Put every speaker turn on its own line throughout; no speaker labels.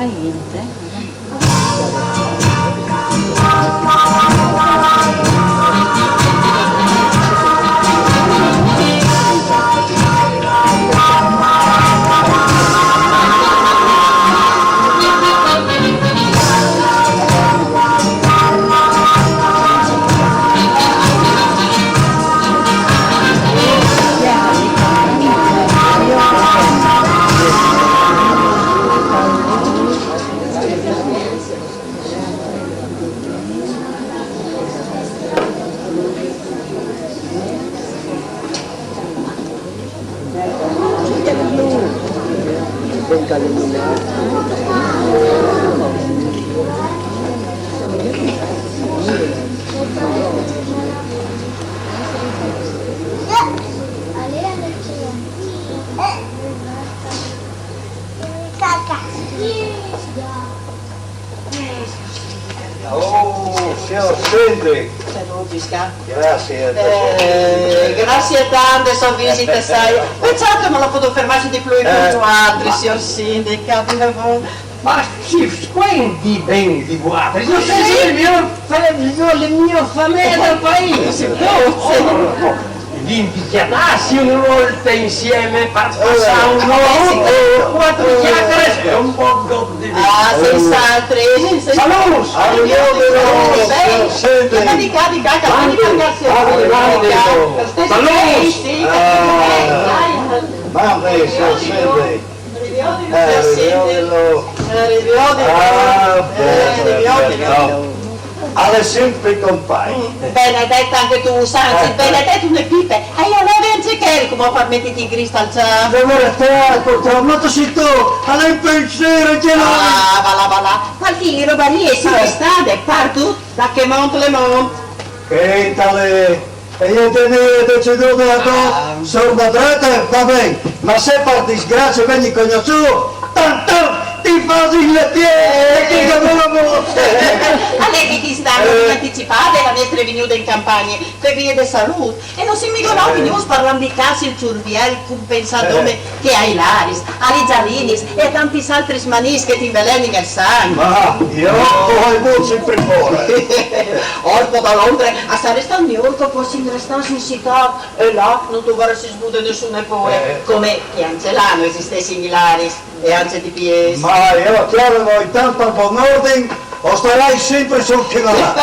fai niente?
Oh, signor Sindri. Grazie.
Grazie tante, sono visite, sai. Pensate, ma la posso fermarsi di più con altri, signor Sindaco,
Ma si squendi bene di guardare, non sei il mio famiglia del paese. Di impigliarsi una volta insieme per passare un'ora o 4 chiacchiere e un po' di
ah, senz'altro.
Saluto! alle sempre compagni.
Benedetta anche tu, Sanzi, benedetto le pipe. E io non penso che come farmi ti cristalza.
Allora te, ma tu sei tu, alle in pensiero ce l'hai.
Ah, va. Ma chi roba lì è strade, parto da che monte le monte.
Che tale, e io te ne ho deciduto da tu, sorbatrate, va bene, ma se per disgrazia vieni conosciuto, tanto ti fai il piede, che non lo vuoi.
A lei che ti stanno anticipate la nostra venuta in campagna per via di salute e non si mi conosce news parlando di casi il ciurviel compensatore che hai l'aris, ai zarinis e tanti altri manis che ti inveleni nel sangue.
Ma io ho avuto sempre fuori.
Orpo da Londra a stare sta a New York fossi in restanza in città e là non dovresti sbude nessuno neppure come che Ancelano esiste similaris e anche di PS.
Ma io chiaro voi tanto al buon ordine. O starai sempre sul chilometro.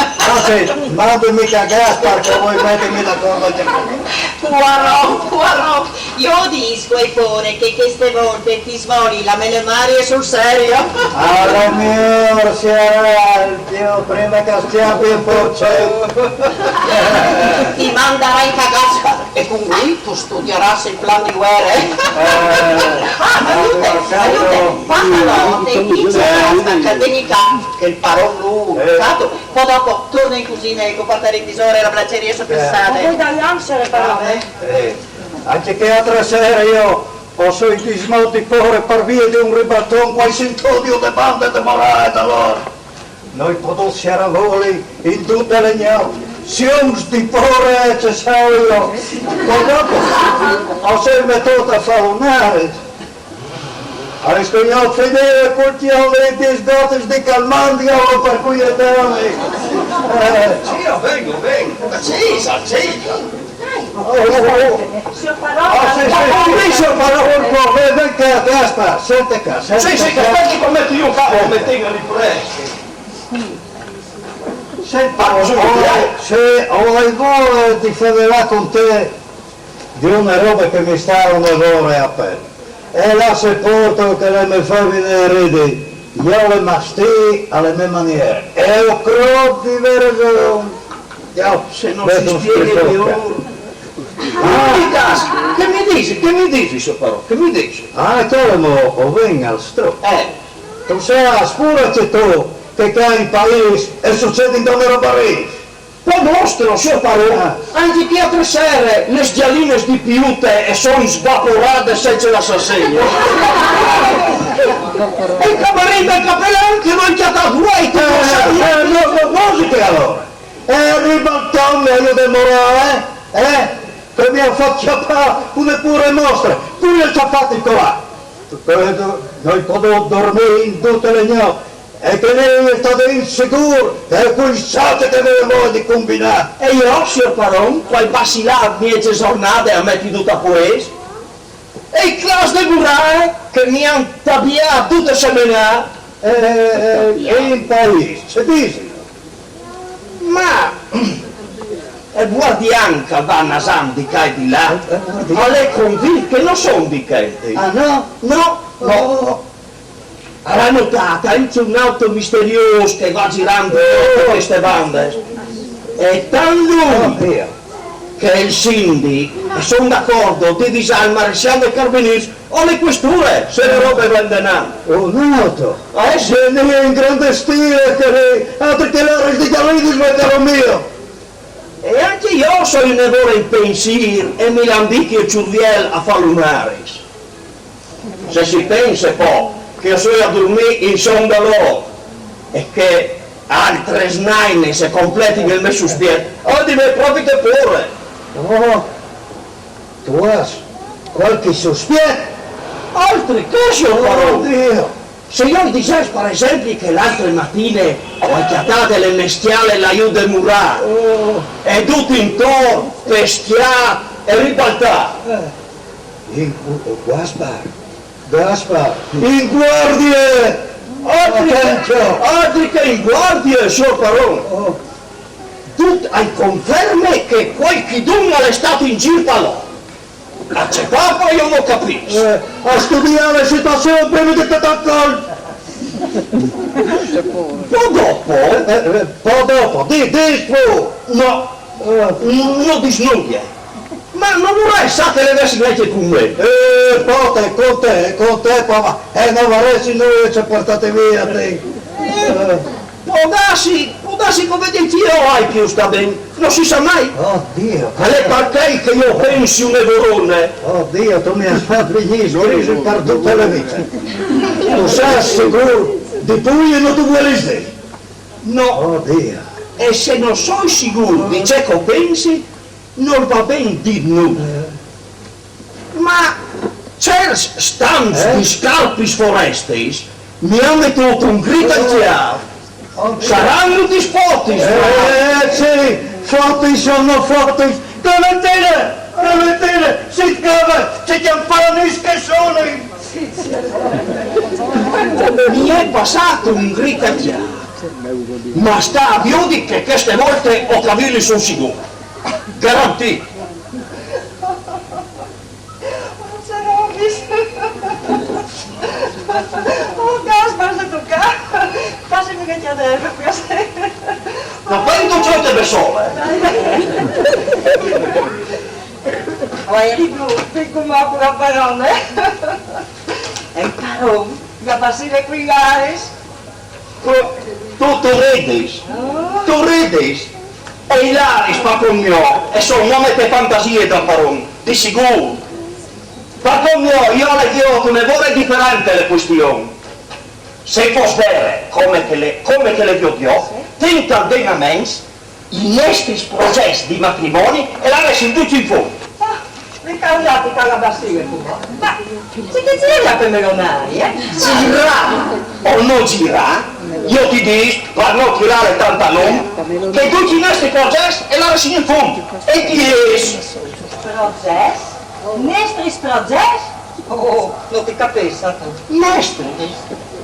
Mandami cagare perché vuoi mettermi d'accordo a te.
Poirot, io dico e pure che queste volte ti svoli la melemaria sul serio.
Alla mia sia Dio prima che stiamo in porce.
Ti manderai cagazza e con lui tu studierai il plan di guerra. Aiute, quando notte inizia questa cadenica che il parollo poi dopo torna in cucina e portare il tesoro e la placeria sopressate.
Poi dalle ansie le parole.
Anche che altra sera io ho sentito smolti fuori per via di un ribattone qua in sintodio di bande di morata allora. Noi potossi a voli in tutte le gnocche. Siamo di fuori ci sono io. Poi dopo ho sempre tutto a faunare. Hai scognato fedele coltiamo di sgotes di calmandia per cui è bene.
Sì, io vengo. Accesa.
Signor Parola,
Signor Parola, ven che basta, sente qua.
Sì, che fai come metto io un capo, mettendo lì presto.
Se ho voglia di federare con te di una roba che mi sta un errore a pelle. E la sepolto che le mi fa venire ridi, io le masti alle mie maniere. E ho credo di vergogna.
Se non si spiega più. Che mi dici, suo Parò? Che mi dici?
Ah, calmo, o venga al stro. Tu sei spurati tu che cai in paese e succede in donne roba lì.
Poi mostro, suo Parò, anche che altre sere le sgialine di piute e sono svaporate senza la sassegna. E il camarino e il capellano che mangiate a guaita.
Non musiche allora. E arriva il tonno io devo morire, che mi ha fatto chiappare una pure mostra, pure il ciappato in colà. noi possiamo dormire in tutte le notti e tenere state insicuri e pensate che voi di combinare.
E io, signor Paron, poi passi là 10 giornate a mettere tutta questo. E il classe di Murai che mi hanno tagliato tutte seminate.
In paese, si dice.
Ma il guardiano che va a Santi che di là, ma lei convinto che non sono di che?
Ah no?
No. L'ha notata, c'è un auto misterioso che va girando per queste bande. E tanto lui che il sindaco, e sono d'accordo, di disare al maresciallo dei carabinieri o le questure se le robe vendono.
Noto.
Sì.
Se ne è in grande stile che altri che l'ora di Galini vengono mio.
E anche io sono in evore in pensiero e mi lambichi il cervello a fare lunare. Se si pensa poi che io sono a dormire in sonda loro e che altre snaine si completino il mio sospiro, oggi mi profita pure.
Oh, tu hai qualche sospetto?
Altre cose,
Oh
Paron.
Dio!
Se io dicessi per esempio che l'altre mattine ho chiatato le mestiale l'aiuto del Murat e tutto intorno, peschiato e ribaltato.
Gaspar, in guardia!
Altri che in guardia, signor Paron.
Oh,
Tu hai conferme che qualcuno è stato in giro da loro. La cepapa io non capisco.
a studiare la situazione prima di te d'accordo!
Poi dopo,
Di tu!
no, non dici nulla. Ma non vorrei sapere le avessi lette con me.
Con te, papà, e non vorresti noi ci portate via te.
Può darsi come dici io hai più sta bene, non si sa mai.
Oddio,
Ma è perché che io pensi un evorone?
oddio, tu mi hai fatto venire per tutta la vita. Tu sei sicuro di Puglia non tu vuoi dire?
No,
Oddio.
e se non sono sicuro di ciò che pensi, non va bene di nulla. Ma c'è stanze di scalpi foresti, mi hanno detto un grido al chiaro. Saranno disposti.
Sì, forti sono forti. Domettine, si cava, si chiampanis che sono.
Mi è passato un grido al chiaro. Ma sta a Viodi che queste volte ho capito sul sicuro. Garantito.
Oh, Gaspar, se tu passami che ti adere,
Ma quando c'è te persone?
Eri tu, piccolo pura parole. E il Paron, la passire qui gares.
Tu ridi. E Ilaris, papà mio, e sono nome per fantasie da Paron, di sicuro. Papà mio, io le chiedo una volta differente le questioni. Se fosse vero, come che le chiedo, tenta veramente i nostri processi di matrimonio e la messo in tutti in fondo.
Mi causate con la bastiga tu. Ma, se che gira per melonari,
Girà o non girà, io ti dico, per non tirare tanta lume, che tutti i nostri processi e la messo in fondo. E chi è?
Proces? Nestris proces? Oh, non ti capisci tu.
Nostri,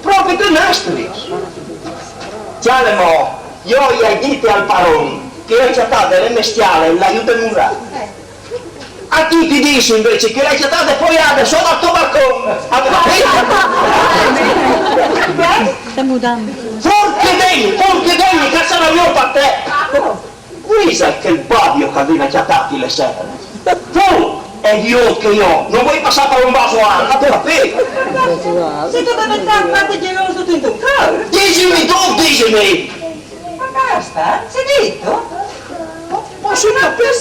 proprio di nostri. Gialemo, io gli hai detto al Paron che hai accettato le mestiale l'aiuto del Murat. A chi ti dice invece che l'hai accettato e poi adesso solo al tuo balcone?
Stiamo dando.
Forche degni, che sarà io per te. Qui sai che il badio che viene accettati le sere. Tu e io che io, non vuoi passare per un vaso alto, capito?
Se tu devi stare parte geloso tutto in tuo cuore.
Dicimi!
Ma basta, sei detto?
Posso capire?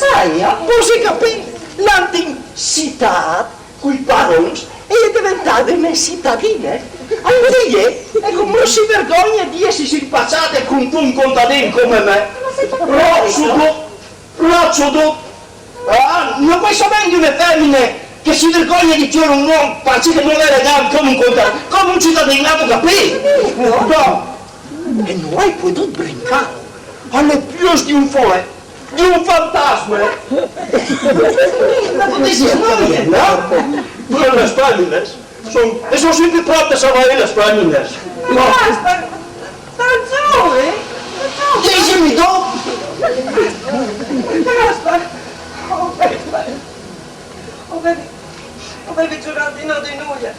Posso capire? L'anticità, quei parons, è diventata una cittadina. Lei è come non si vergogna di essersi impacciate con un contadino come me. Roccio tu, non puoi sapere di una femmine che si vergogna di chiedere un uomo, parece che non è elegante come un cittadinato capito? No! E noi potuto brincare alle più di un folle, di un fantasma! Ma potessi sbagliare, no? Pero las páginas son sempre prontas a ver las páginas.
Basta! Stagione!
Dicimi dopo!
Basta! Avevi giurato di no di nulla,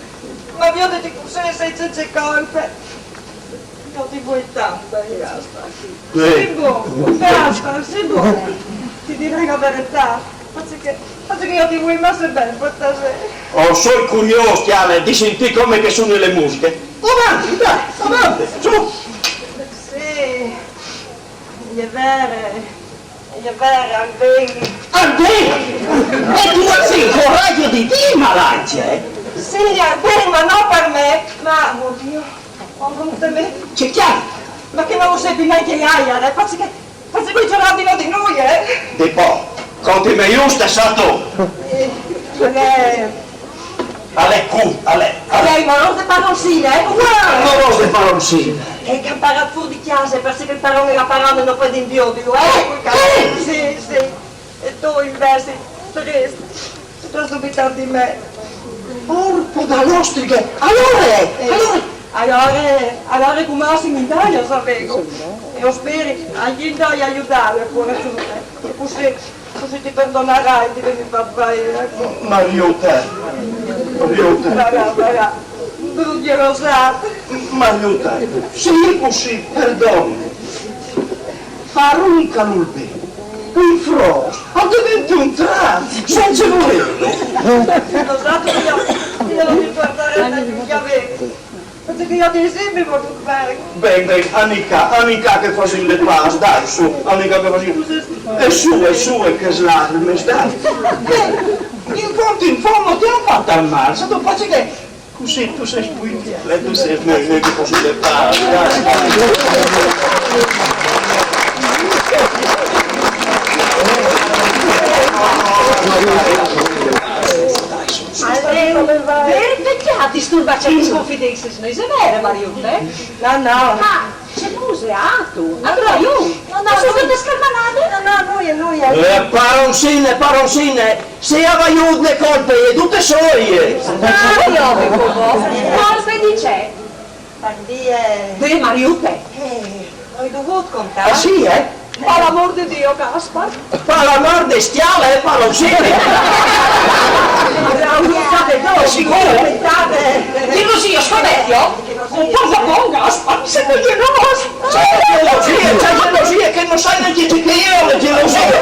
ma vi ho detto che sei senza colpe. Non ti vuoi tanto, basta. Sei buono, basta, sei buono. Ti direi la verità. Faccio che io ti vuoi massa bene per stasera.
Oh, sono curioso, Tiana, di sentire come che sono le musiche. Avanti, dai, avanti, su!
Sì, è vero, Albeni.
Albeni! E tu non sei il coraggio di dire, Malancia, eh?
Sì, Albeni, ma non per me. Ma, oddio, non per me.
C'è chiaro?
Ma che non lo sai neanche Gaia, faccio che i giornati non di noi,
Di po', conti me giusto, sato! Ale,
Lei, ma non ti paroncine,
non lo se paroncine!
E che ha imparato fuori di chiesa, perché il parone la parola non fa di indio, dico, Sì. E tu invece, triste, tu subito di me.
Porco da nostriche!
Allora come siamo in Italia, sapevo. E io spero anche in Italia aiutare, così ti perdonerai di venire a fare.
Mariuta!
Raga, non glielo sa.
Mariuta, se è così, perdono. Fare un calulbe, un frost, altrimenti un tram, senza volerlo.
Lo sa che io non mi guardare da che avevo. Perché io ti sempre voglio fare.
Bene, amica che così le pass, dai, su, amica che così. E su, che slacrime, dai. In fondo ti hanno fatto al mare, se tu faccio che così tu sei spugniale, tu sei meglio che così le pass,
Perché disturba c'è le confidenze? Non è vero, Mariuta? No.
Ma c'è museato. Allora io non ho subito scarmanate.
Noi.
Paroncine, se avaiut le colpe e tutte soie.
Colpe dice.
Pandie.
Mariuta.
Hai dovuto contare?
Ah sì, eh?
Per l'amor di Dio, Gaspar.
Fa la morte stiale, paroncine. Sicuro?
Dillo sì, io scommetto. Un po' Gaspar, se non glielo
C'è gelosia che non sai neanche che io le gelosie.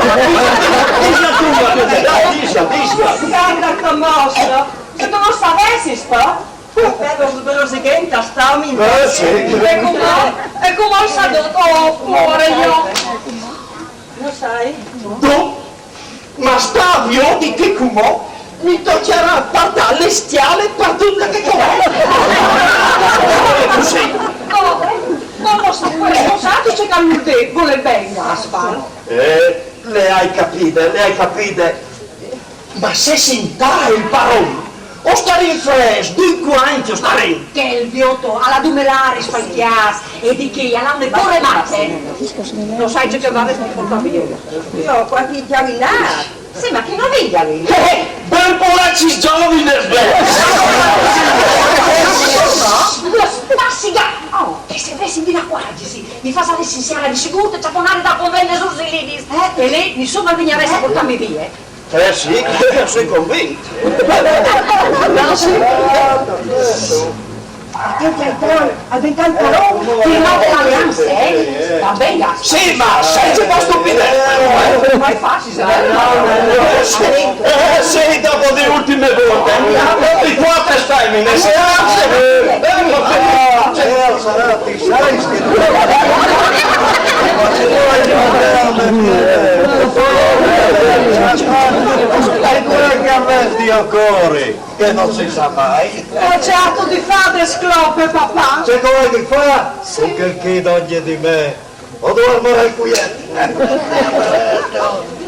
Disla.
Guarda commosso. Se tu non sapessi, sto? Però se che intastammi.
Sì.
E come ho saputo, cuore io.
Lo sai?
Tu? Ma stavio di che come? Mi toccherà a partare le stiale per tutte che com'è. Così.
Non lo so, questo sa che c'è che vuole bene, Gaspar.
Le hai capite. Ma se si intara il parole, o stare in fres, dunque anche o stare in.
Che il biotto alla dumelare spalchias e di chi alla ne pure matte. Lo sai già che va a portare via.
Io qualche chiavinata. Sì, ma che non vedi lì?
Ben polacci giovani del
Lo spassiga! Oh, che se avessi di la quasi, mi fa salire insieme di sicuro, ciaponare da convenne sul Zilidis. E lei, insomma, mi avesse portarmi via.
Sì, sei convinto.
Al 20 anni firmate l'alleanza, Va bene, Gaspar.
Sì, ma senza po' stupidezza.
Ma è facile,
Sì, dopo le ultime volte. I quattro femmine, se
Sarà, ti sai, ancora che avverti ancora, che non si sa mai.
Ho cercato di fare sclope, papà.
Se come ti fa, che chiedo oggi di me, o dormo al cuietto.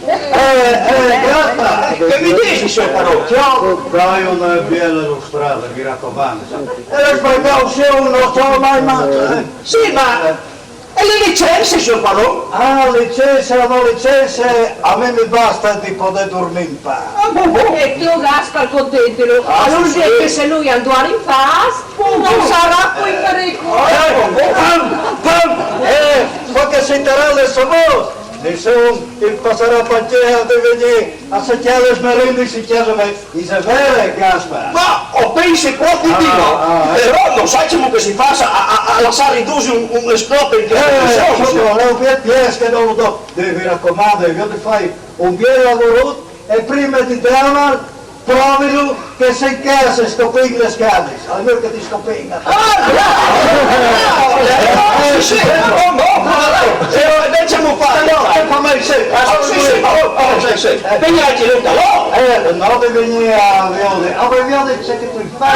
Gaspar!
Che mi dici, signor parroco?
Dai una bella illustrata, mi raccomando. E le precauzioni non sono mai mancate.
Sì, ma... E le licenze, signor parroco?
Ah, licenze o non licenze, a me mi basta di poter dormire in pace.
E tu Gaspar contentelo.
Ah,
Allora
sì,
dice
sì.
che se lui andrà in fast, non sarà qui pericolo.
Poi che si terrà le savose, nessuno il passerà per terra di venire a secchiare le smerende si chiamano Isabelle Gaspar.
Ma ho pensi proprio di no. Però non sappiamo che si faccia a lasciare ridursi un scopo in
Sotto le più piesche non lo do, devi raccomandare, io ti fai un bel lavoro e prima di chiamare provilo che sei in casa e scopri le scale, almeno che ti scopinga.
Sì, lasciamo fare. Sì. Pigliarci l'untalò.
Non devi venire a Vione c'è che tu fai.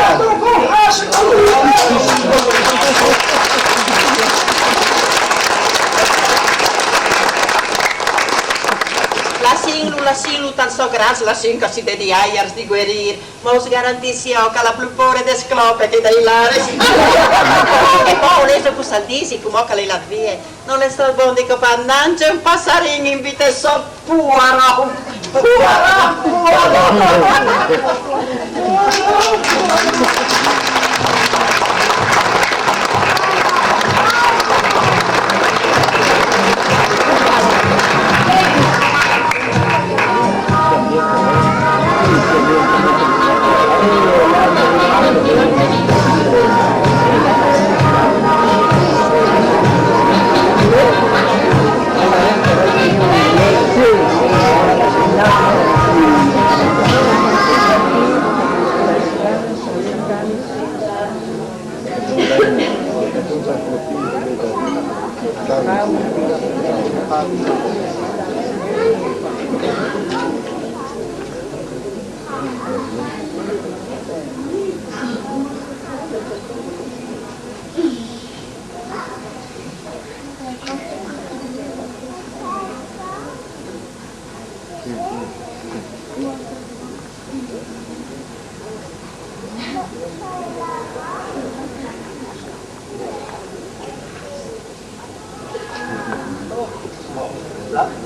La singlu tan so gras, la sinca si dedi aiars di guerir, mos garantisio ca la plupore de sclopeti dei lares. E poi leso cu saldisi, cum oca le latvie, non le sto bondico pannance un passarin in vite so puaro.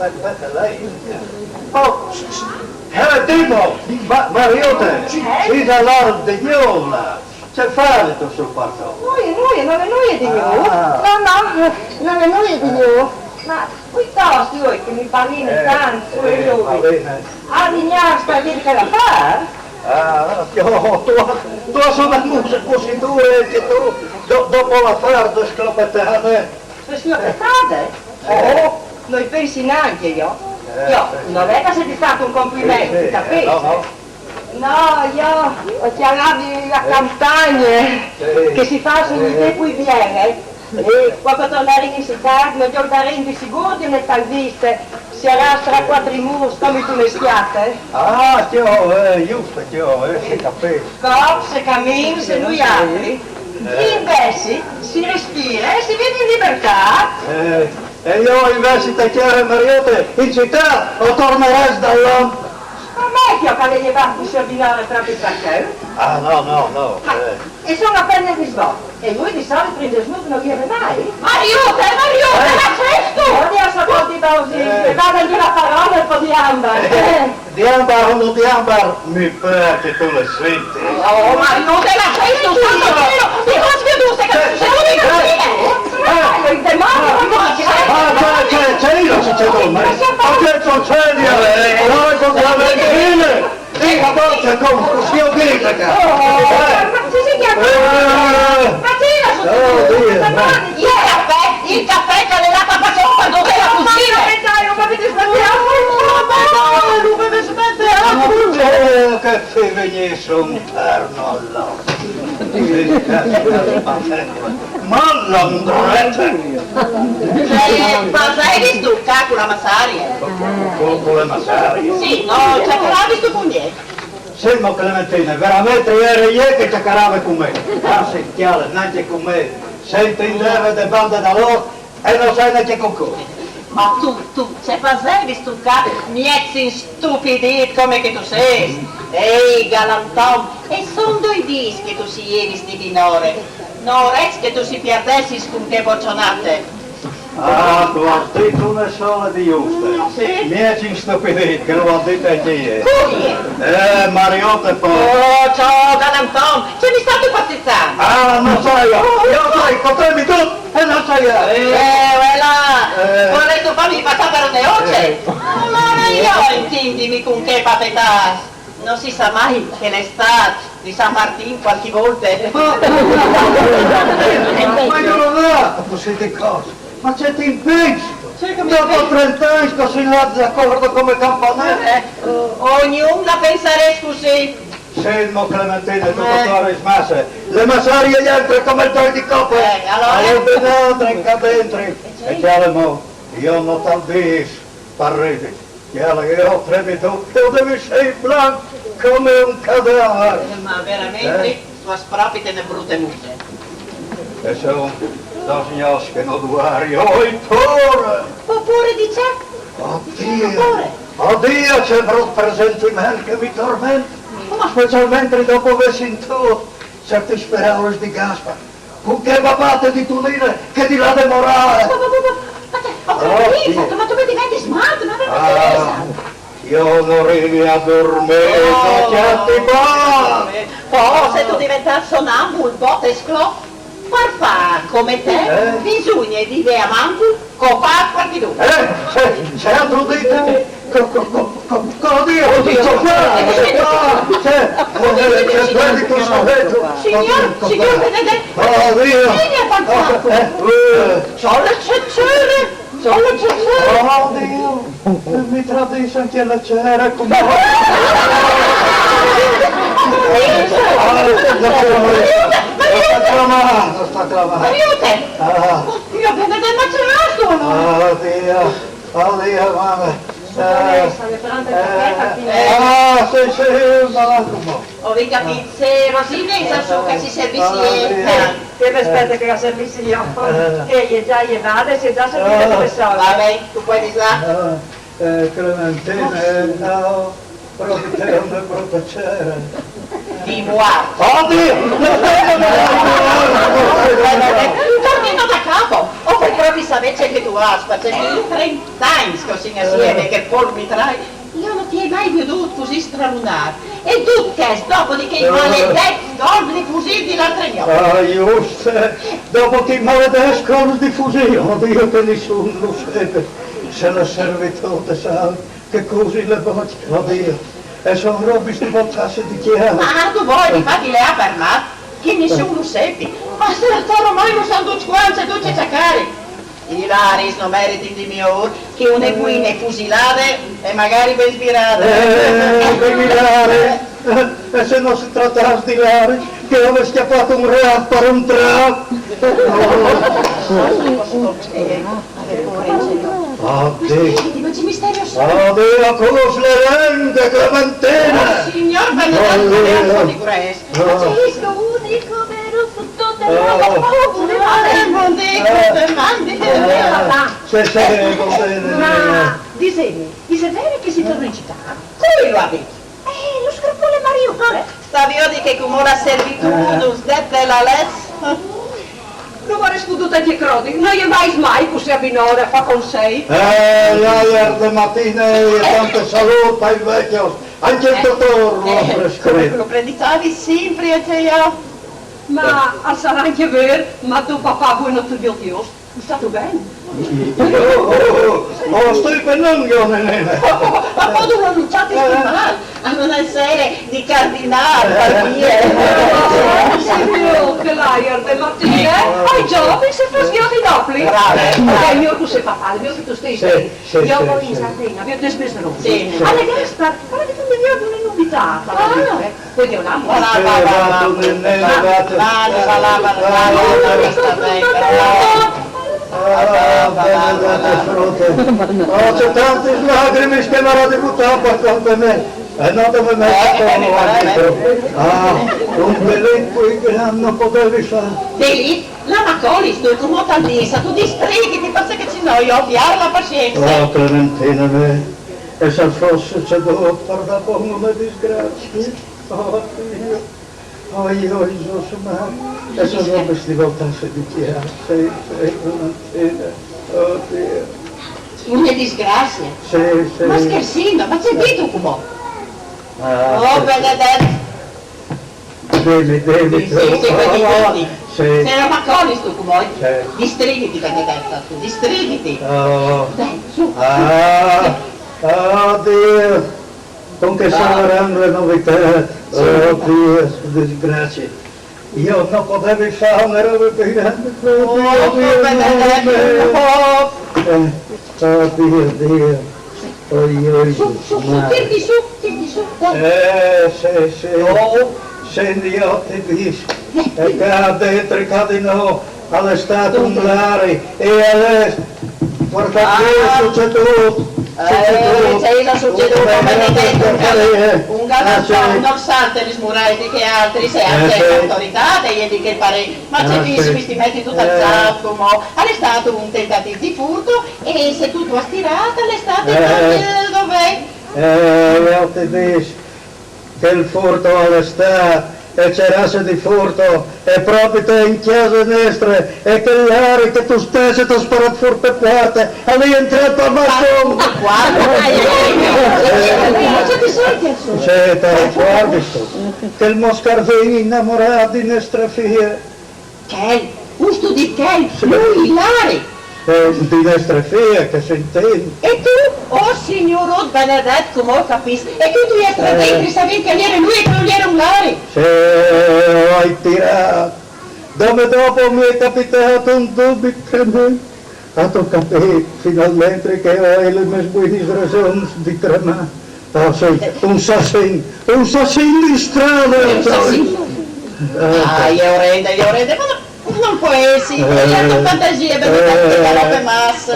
Aspetta lei. Oh, Timo, Mariotte, si dall'ora di Iola. C'è fare tu sul quarto?
Noi, non è noi di noi. No, non è noi di noi. Ma piuttosto io che mi parli tanto,
va
lui.
bene.
A Vignaspa dire che la fa?
Ah, tu sono la musica così tu e tu, dopo la farda sclopettate.
Le sclopettate? Oh, non pensi neanche io. Io non è che se ti fatto un complimento, capisci? No, io ho chiamato la campagna che si fa su di te qui viene. E quando tornare in città, non giocare di sicuro di una talviste, si arrastra quattro murs come tu le schiate.
Ah, giusto, si capisce.
Copse, cammini, se lui apri. Invece si respira e si vive in libertà.
E io invece ti chiedo Mariotte, in città o tornerai dall'uomo?
Ma me che ho che le va a ordinare proprio perché?
Ah, no.
E sono appena di sbocco. E lui di solito prende snudo non viene mai. Mariutte, ma questo! Non io so quanti così, e vado di la parola e poi di ambar.
Di ambar o non di ambar, mi perché tu le senti.
Oh, Mariutte, ma questo santo cielo! Di cosa svedute che se non mi capisce? Il demonio non mi
c'è io se c'è come. Ma che succede? Noi con la benzina! Dica voce con io grita che.
Ma si chiama? Ma il caffè che le dà papà sopra dove la cucina! Non capite smettere!
Che se venisse un perno Malandrete!
Ma sai di stu calcola massaria?
Con le massarie?
Sì, no, c'è che l'ha visto pugnetto.
Sembra Clementina, veramente ieri che giocava con me. Ah, sentiale, neanche con me. Senti in leve de bande da loro e non sai neanche con cosa.
Ma tu, ce facevi stucare, miezzi stupidit come che tu sei. Ehi, galantom, e son due dischi che tu si ievis di minore. Non resti che tu si pierdessi con che boccionate.
Ah, tu has dit una sola di giuste.
Sì?
Mieci stupidit, che lo ha detto anche
Cui?
Mariotte poi.
Oh, ciao, galantom, che mi state pazizzando?
Ah, non so io sai, potremmi tu, e non so io.
Voilà, vorrei tu farmi passare le oce? Ma io intendimi con che papetas. Non si sa mai che l'estate di San Martin qualche volta.
Ma io non ho, così di cose. Ma c'è ti impegno. Dopo 30 anni così là d'accordo come campanello.
Ognuno la penserei così.
Selmo Clementina e dottore Smase, le masarie e gli altri come il doi di coppe.
Allora?
Dentro, cadentri. E chiaro mo, io non t'avvis, parriti. Chiaro che io tremito, io devi sei blanco come un cadavere.
Ma veramente, tua sprapite ne brutte muse.
E sono da signors che non duari, ho il cuore.
Oppure di c'è?
Oddio, c'è un brutto presentimento che mi tormenta. Ma specialmente dopo aver sentito certi speranze di Gaspar. Con che babate di Tulire che di là demorare.
Ho capito, ma tu mi diventi smart, ma non
Io non arrivi a dormire, chiatti qua.
Oh, se tu diventassi sonambulo, bottesclo, farfà come te, bisogna di idea manco, copar qualche tu.
C'è altro dite? Oddio,
Signor Benedetto, vieni a parlare. Sono le cecere.
Oddio, mi tradisce anche la cera come... Sta clamando.
Aiuto! Mio Benedetto, ma ce l'ha sono!
Oddio, mamma.
Sì,
ma
Ho capito, Rosine, sa che si servisse.
che aspetta che la servizi io. E già gli vade, si è già servita come soldi.
Vabbè, tu puoi di là.
Clementina, no, protezione, protezione.
Di moi.
Oddio!
Tornino da capo. O poi proprio sapete che tu hai, perché 30 anni così insieme che poi mi trai. Io non ti hai mai veduto così stralunare. E tu che dopodiché i maledetti ordini fusilli di l'altra mia.
Ah, giusto. Dopo che i maledescono di fusilli, oddio che nessuno lo seppe. Se la servitù sa che così le voci, oddio. E sono robe stivottasse di chiaro.
Ma tu vuoi, infatti le ha fermate, che nessuno lo seppe. Ma se la tua ormai non sanno tutti quanti, tu c'è cercare. I Laris non meriti di mio che una guina è fusilare e magari ben sbirate.
E se non si trattasse di Lare, che aveva schiappato un reato per un trap. Oddio. Oddio, conosci le rende, Clementina!
Signor Benedetto, di questo.
Gesù unico vero frutto
Ma disegni, è vero che si torna in città?
Cui lo ha detto?
lo scrupolo Mario.
Stavio di che come ora servitù, dette la lez.
Non vorrei scuduto anche crodi, non gli vai mai così a binore, fa con sei.
Ieri mattina e tante salute ai vecchio, anche il dottore lo prescritto.
Lo predicavi sempre a te io.
Ma sarà anche vero, ma tu papà vuoi non ti Dio, è stato bene.
Stai pensando, nene.
Ma quando lo annunciate male, a non essere di cardinale, per dire.
Io che l'hai de Martine, hai giovani se freschiati di Napoli.
Bravo.
Io così papà, il mio che tu stai. Io voglio in Sardegna, vi ho dismesso.
Sì.
Alle Gaspar, guarda che tu mi vieni una novità. Quindi un anno.
C'è tante lacrime che mi hanno debuttato per me. E non dove mettere un belletto che non potevi fare.
Delitto? La Macaulay, tu come Lisa, tu distrighi, ti pensi che ci no, io ovviare la pazienza.
Oh, Clementina, e se fosse ceduto, guarda come una disgrazia. Oh, Dio. Oh, io, Gesù, ma e se non questi voltasse di chiaro, sei, Clementina. Oh, Dio.
Una disgrazia.
Sì.
Ma scherzino, ma c'è dito come?
Ah,
Oh, Benedetto.
Devi,
Sì.
Sì.
Se la Macaulay tu come?
Sì.
Distrigiti, Benedetta, tu, distrigiti.
Oh.
Dai, su.
Oh Dio, con che saranno le novità? Oh Dio, disgrazie. Io non potevo fare una roba più grande.
Oh, Benedetto.
Oh Dio. Oh io,
Tieni su.
Sì. Senti, io ti dico. E cade no, all'estate un lari e adesso. Guarda che succeduto.
C'è succeduto, Benedetto, un galanzone non salta gli smurati che altri, se c'è autorità, e gli che pare, ma c'è visto questi metti tutto alzato, è stato un tentativo di furto e se tutto ha stirato, l'estate dov'è?
Io ti dico che il furto all'estate e c'erasse di furto e proprio te in chiesa destra e che l'ari che tu stesso ti sparato furto e porte e lì è entrato a balcone. Sì, te ricordi che il Moscardini innamorato di nostra figlia.
Che? Giusto di che? Lui, l'ari.
Di nostra figlia che si intende.
E tu, oh signor Benedetto, come ho capito, e tu devi essere dentro, sapevi che era lui e che non era un lari.
Sì, hai tirato. Dove dopo mi è capitato un dubbio tremendo. Ho capito finalmente che ho le mie buone ragioni di tremare. Oh sì, un sassin di strada.
Un sassino? Io rende, ma non può essere, la tua fantasia per le robe masse.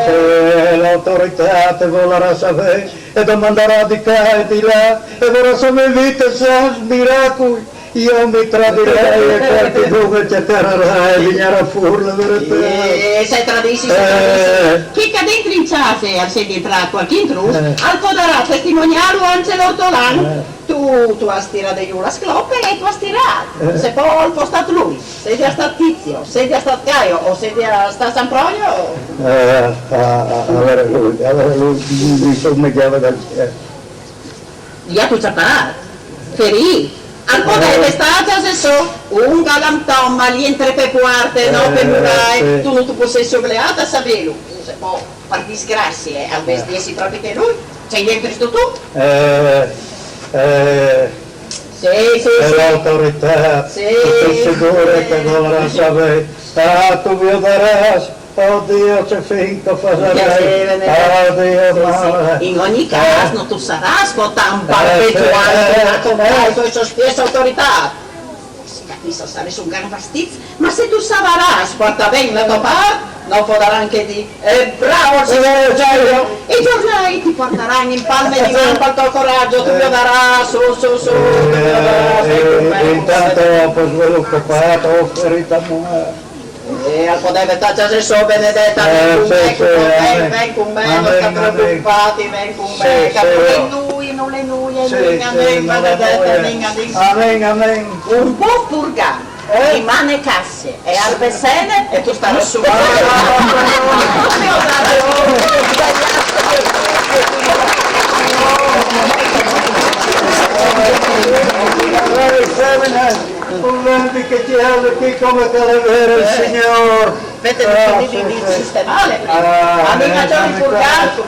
Sì, l'autorità ti volerà sapere e domanderà di qua e di là e vorrà sapere vita sa miracoli. Io mi tradirei e qualche dove ti terrà e vignerà fuori la verità.
Se tradisci. Chi cade dentro in casa al se entra qualche intrus, al potrà testimoniare anche l'ortolano. Tu has tirato di una scloppa e tu has tirato. Se poi fosse stato lui, se sia stato Tizio, se sia stato Caio o se sia stato Sempronio.
Allora lui mi somigliava dal cielo.
Io tu c'è ferì. Al potere stata se so un galantone ma gli entre per parte, no per murai, tu non ti possessi obbligata a saperlo. Se poi per disgrazie, al vestirsi proprio che lui, c'è dentro tu? Sì.
L'autorità, ti sicuro che dovrà sapere. Tu mi darai. Oddio, c'è finto fasarai. Oddio,
in ogni caso, tu sarai tan perpetuale come tu hai stessa autorità. Si capisce, stare su un gran fastidio, ma se tu savarai, porta bene la tua parte, non potrà anche di bravo il signore. I giornali ti porteranno in palme di mano al tuo coraggio, tu mi darai su.
Intanto ho sviluppato, ho ferita muore.
E al potere taccia se so Benedetta, ven con me, non sta preoccupati, ven con me, non le nuie, Benedetta,
Amen.
un po' purgato, rimane casse, e al Bessene e tu starai su.
Conventi che ti ha qui come calavera il Signor.
Vedete, devi sistemare prima. A me faccio ripurgato,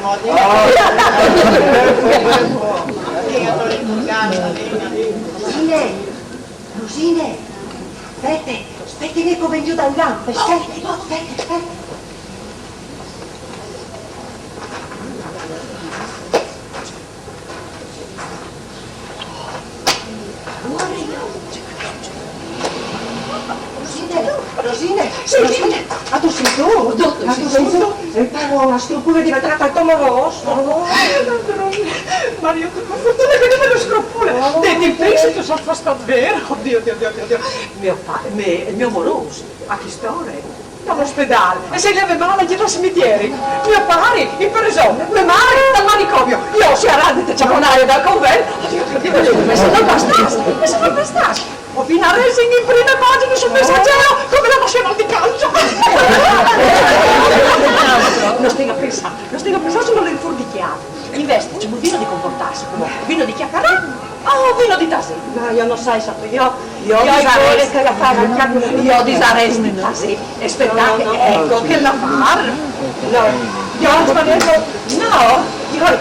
Rosine, aspetti che come giù dal lampo, aspetta. Rosine, a tu sei tu? E però la struttura è diventata come rosso.
Mario, per fortuna che non me lo scrupole. Ti pensi che sono fa davvero? Oddio. Mio padre, il mio moroso, a che storia? All'ospedale, e se leve male gli da cimetieri. Mio pari, in persona, mia madre dal manicomio. Io si arrandite ciabonaio dal convento. Oddio, mi sono bastato. Ho fino a racing in prime pagine sul messaggero come la faceva di calcio. Non stiamo a pensare solo alle infurdichiate. Invece c'è un vino di comportarsi come vino di chiacchierare o vino di tassi. Ma io non sai, sapete, io disarresti di tassi e spettacoli, ecco, che la fare. No, io ho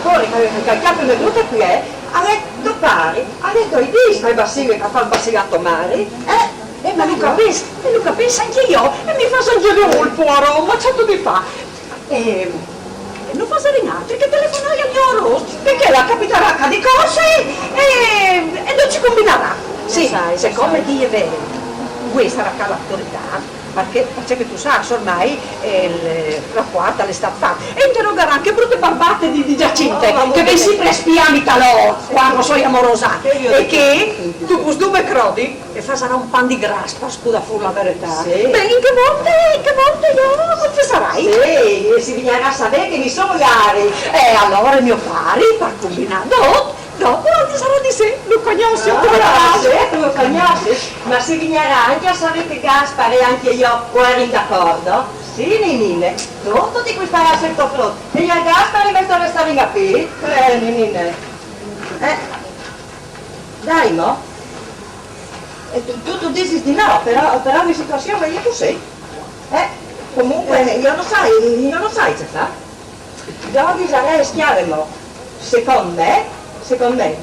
fuori, che il capo è venuto qui, ha detto pari, ha detto i dischi, il basilio che fa il basigliato mare, ma Luca pensa anche io, e mi fa sangiare un po' a Roma, certo di fa. Non fa altro che telefonare al mio rosto, perché la capitaracca di cose e non ci combinerà. Sì, secondo Dio è vero, questa sarà l'autorità, perché tu sai, ormai la quarta l'estate fatta, e interrogerà anche brutte barbate di Giacinte, che ben sempre spiami talò quando sono amorosa, e che tu due crodi e sarà un pan di graspa, scusa fu la verità. Sì. Beh, in che volte io confesserai? Sì, e si vignerà a sapere che mi sono gari. E allora il mio pari, per combinare, dopo ti sarà di sé, lo conosci, lo conosci, ma si vignerà anche a sapere che Gaspar e anche io eri d'accordo? Sì, Ninine, tutto di cui stai a sento pronto. E io a Gaspar metto a restare in capì? Ninine. Dai, no? Tu dici di no, però la situazione io tu sei. Comunque, io non sai che fa. Io disarei schiavemo. Secondo me,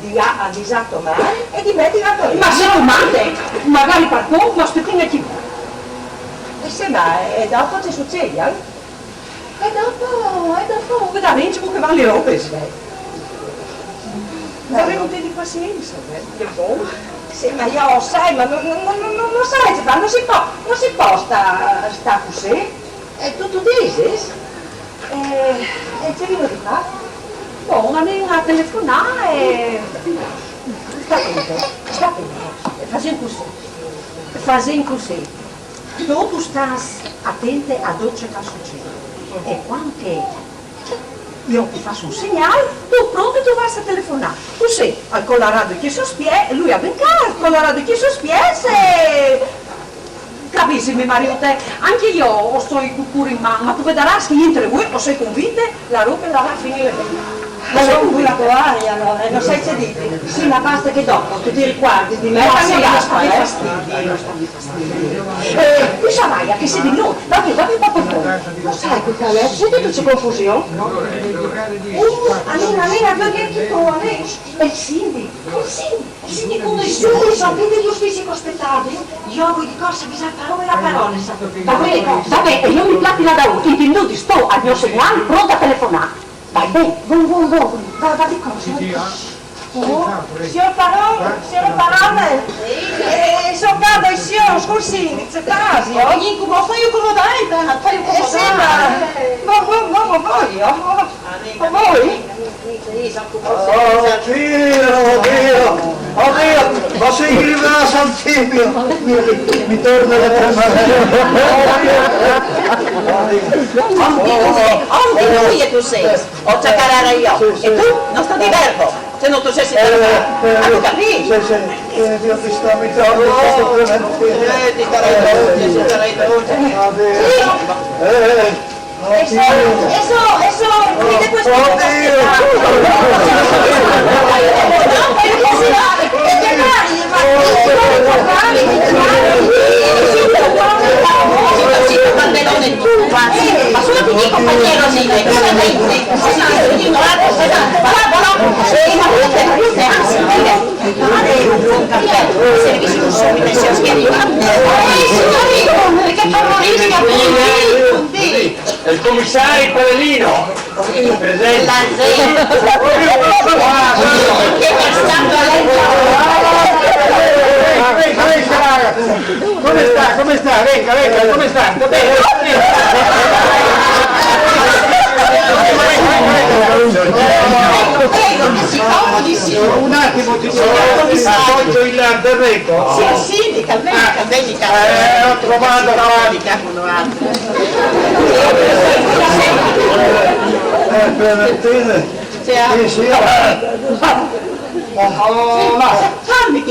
di là ha disatto male e di me di là torno. Ma se tu male, magari per poco, ma aspettino chi va. E se mai, e dopo ti succede, E dopo, vedrai, che va le robe, Dovremmo avere pazienza, che buono. Sì, ma io sai, ma non sai, non si può sta così. E tu dici? E c'è venuto di qua? Boh, una a telefonare e... Sta bene, fazendo così. Tu stai attento a ciò che succede. E quando io ti faccio un segnale, tu pronto tu vai a telefonare. Tu sei con la radio che sospiega, lui a beccare, con la radio che sospiega, se... Capisci, mio marito, anche io sto pure in mano, ma tu vedrai che entro voi, o sei convinta, la roba la va a finire bene. Ma sono qui la aria allora, non sai che dite? Sì, ma basta che dopo tu ti ricordi di me, non stammi fastidio. Tu sai che sei di noi, dammi un po' per voi. Non sai che c'è sentito c'è confusione? Alina, perché tu è il sindaco con i suoi sapete gli uffici cospettati? Io voi di cosa bisogna fare la parola, vabbè, e io mi platti la da uno, in minuti sto al mio segnale pronta a telefonare. Vai bene, buon, va di cosa? Signor Parone, sono cado e signor, scusi, c'è caso? Incubo, fai un comodare, fai un comodare. Sì, ma voi?
Oddio, ma se io a Sant'Emio mi torna la
lui e tu sei, ho giocare io, e tu non sto di verbo, se non tu sei ma tu capisci?
Io ti sto mi torno,
ti darei dolce. Eso, vede questo ma solo ti dico compañero Nile,
il commissario Pavellino presente.
Come sta? Venga, come sta? Sta bene?
Prego, che si fa signor commissario.
Appoggio il berretto.
Sì, calmeni,
Ho trovato
Clementina, sì, signora.
Calmi.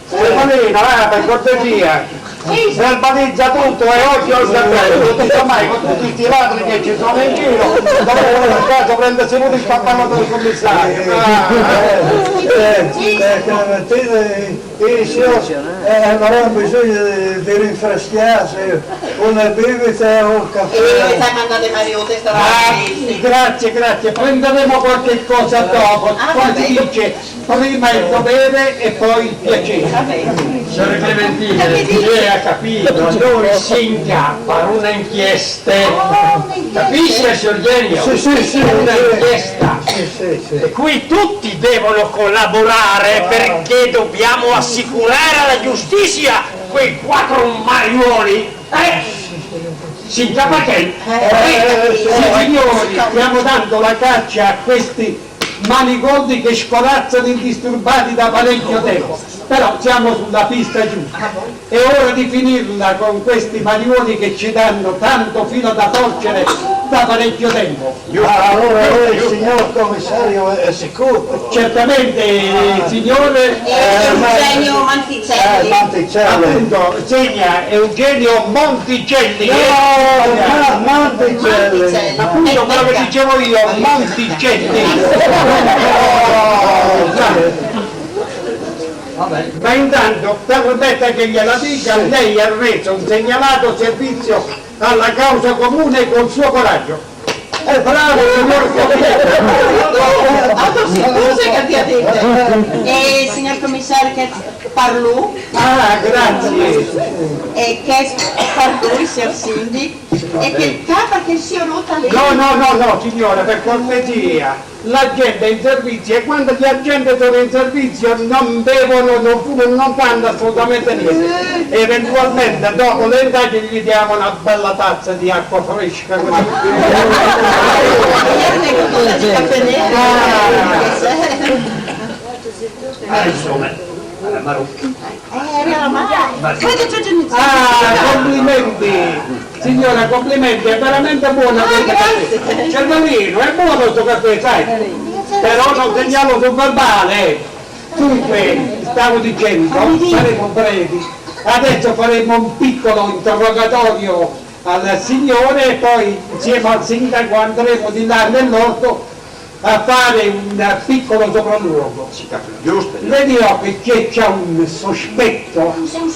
Stefanina, per cortesia. Verbalizza tutto e oggi ho saputo, non so mai con tutti questi ladri che ci sono in giro, dovevo in caso prendersi pure il cappello del commissario.
Clementina, avrà bisogno di rinfrescarsi una bibita o un caffè.
Sai mandare Mariotte,
Grazie, prenderemo qualche cosa dopo, poi si dice prima il dovere e poi il piacere.
Signora Clementina, lei ha capito, noi si incappa una inchiesta. Capisce, signor Genio?
Sì.
Una inchiesta.
Sì.
E qui tutti devono collaborare perché dobbiamo assicurare alla giustizia quei 4 mariuoli. Si incappa che?
Signori, stiamo dando la caccia a questi manigoldi che scorazzano indisturbati da parecchio tempo, però siamo sulla pista giusta. È ora di finirla con questi mariuoli che ci danno tanto filo da torcere da parecchio tempo.
Allora lei, signor commissario, è sicuro?
Certamente, signore,
Eugenio Manticelli.
Monticelli.
appunto, segna Eugenio Monticelli.
Monticelli.
Appunto quello che dicevo io, Monticelli. Ma intanto, permetta che gliela dica, lei ha reso un segnalato servizio alla causa comune col suo coraggio. Bravo signor
Scusi che ti ha detto. E signor commissario che parlò?
Ah, grazie.
E che parlò il signor Cindy? E che il capo che si è rotta lì?
No, signora, per cortesia. La gente è in servizio e quando gli agenti sono in servizio non bevono, non fumano, non fanno assolutamente niente. Eventualmente dopo le indagini gli diamo una bella tazza di acqua fresca così. Complimenti, signora, complimenti, è veramente buono questo caffè. Cervellino, è buono questo caffè, sai? Però non segnalo sul verbale. Dunque, stavo dicendo, saremo brevi. Adesso faremo un piccolo interrogatorio al signore e poi insieme al sindaco andremo di là nell'orto a fare un piccolo sopralluogo.
Giusto.
Le dirò che c'è un sospetto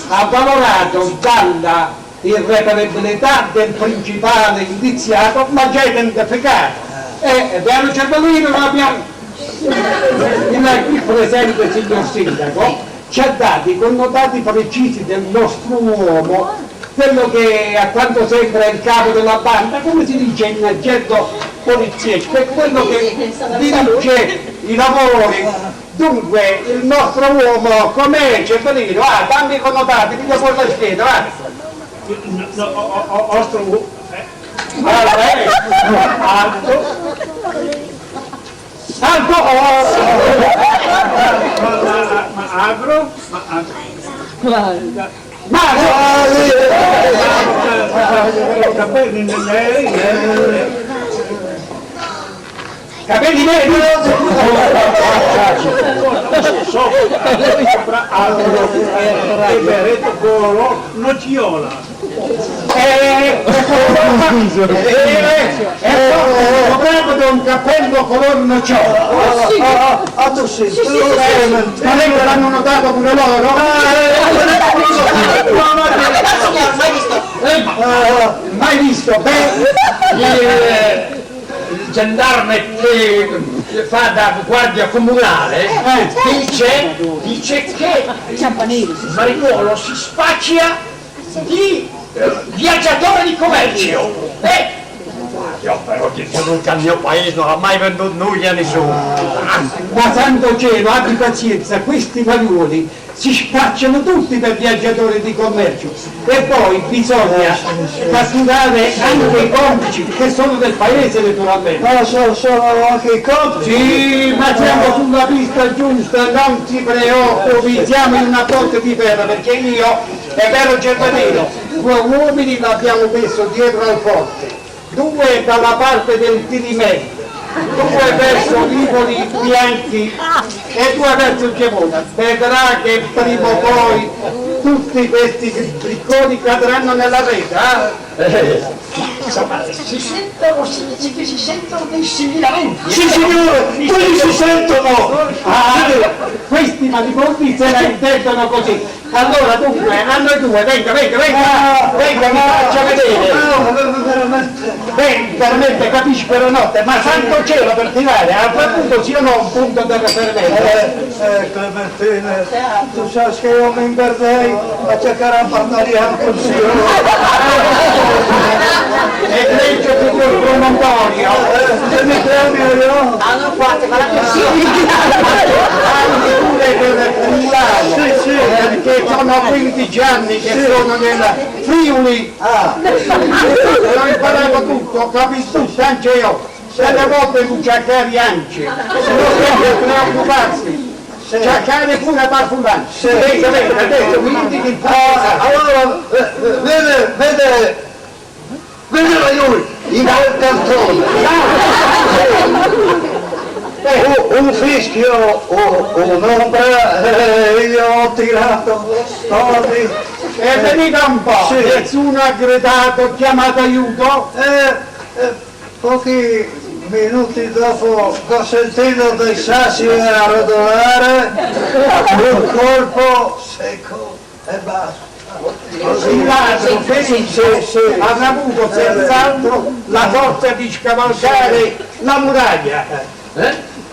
avvalorato dalla irreperibilità del principale indiziato, ma già identificato. E piano cervellino non abbiamo. Il qui presente signor sindaco ci ha dato i connotati precisi del nostro uomo, quello che a quanto sembra è il capo della banda, come si dice in gergo poliziesco, è quello che dirige i lavori. Dunque il nostro uomo com'è cervellino? Dammi i connotati, mi fuori la scheda, va! Alto!
Agro?
Capelli neri?
Nociola.
Dovremmo di un cappello color nocciola. Non è che l'hanno notato pure loro? Mai visto? Beh,
Il gendarme che fa da guardia comunale dice che il mariuolo si spaccia di viaggiatore di commercio. Io però ti giuro che al mio paese non ha mai venduto nulla a nessuno.
Ma santo cielo, abbi pazienza, questi mariuoli si spacciano tutti per viaggiatori di commercio e poi bisogna catturare anche i complici che sono del paese naturalmente.
Ma sono anche i complici?
Sì, ma siamo sulla pista giusta, non si preoccupi, siamo in una botte di ferro perché io, è vero Gervasino, 2 uomini l'abbiamo messo dietro al forte, 2 dalla parte del Tirimè, 2 verso Rivoli Bianchi e 2 verso Gemona. Vedrà che prima o poi tutti questi bricconi cadranno nella rete.
Insomma, si dice che si sentono dei sibilamenti.
Sì signore, quelli si sentono!
Questi manicotti se la intendono così. Allora dunque, a noi 2, venga, mi faccia vedere. Veramente capisci per notte, ma santo cielo per tirare, a quel punto sì o no un punto di riferimento.
Clementina, tu sai che io mi imperdei a cercare a parlare anche il
E legge tutto il promontorio.
mi premio io?
Hanno fatto la
Anche pure per tribunale, perché sono 15 anni che sono nella Friuli. L'ho imparato tutto, capisco tutto, anche io. Delle volte tu cercare anche, non devi preoccuparsi. Cercare pure a parfumare. Venga, adesso mi indichi il
Allora, vede lui, in quel cantone. Un fischio, un'ombra, io ho tirato soldi.
E venite un po', nessuno ha gridato, chiamato aiuto?
Pochi minuti dopo ho sentito dei sassi arrotolare, un colpo secco e basta.
Il ladro felice avrà avuto senz'altro la forza di scavalcare la muraglia.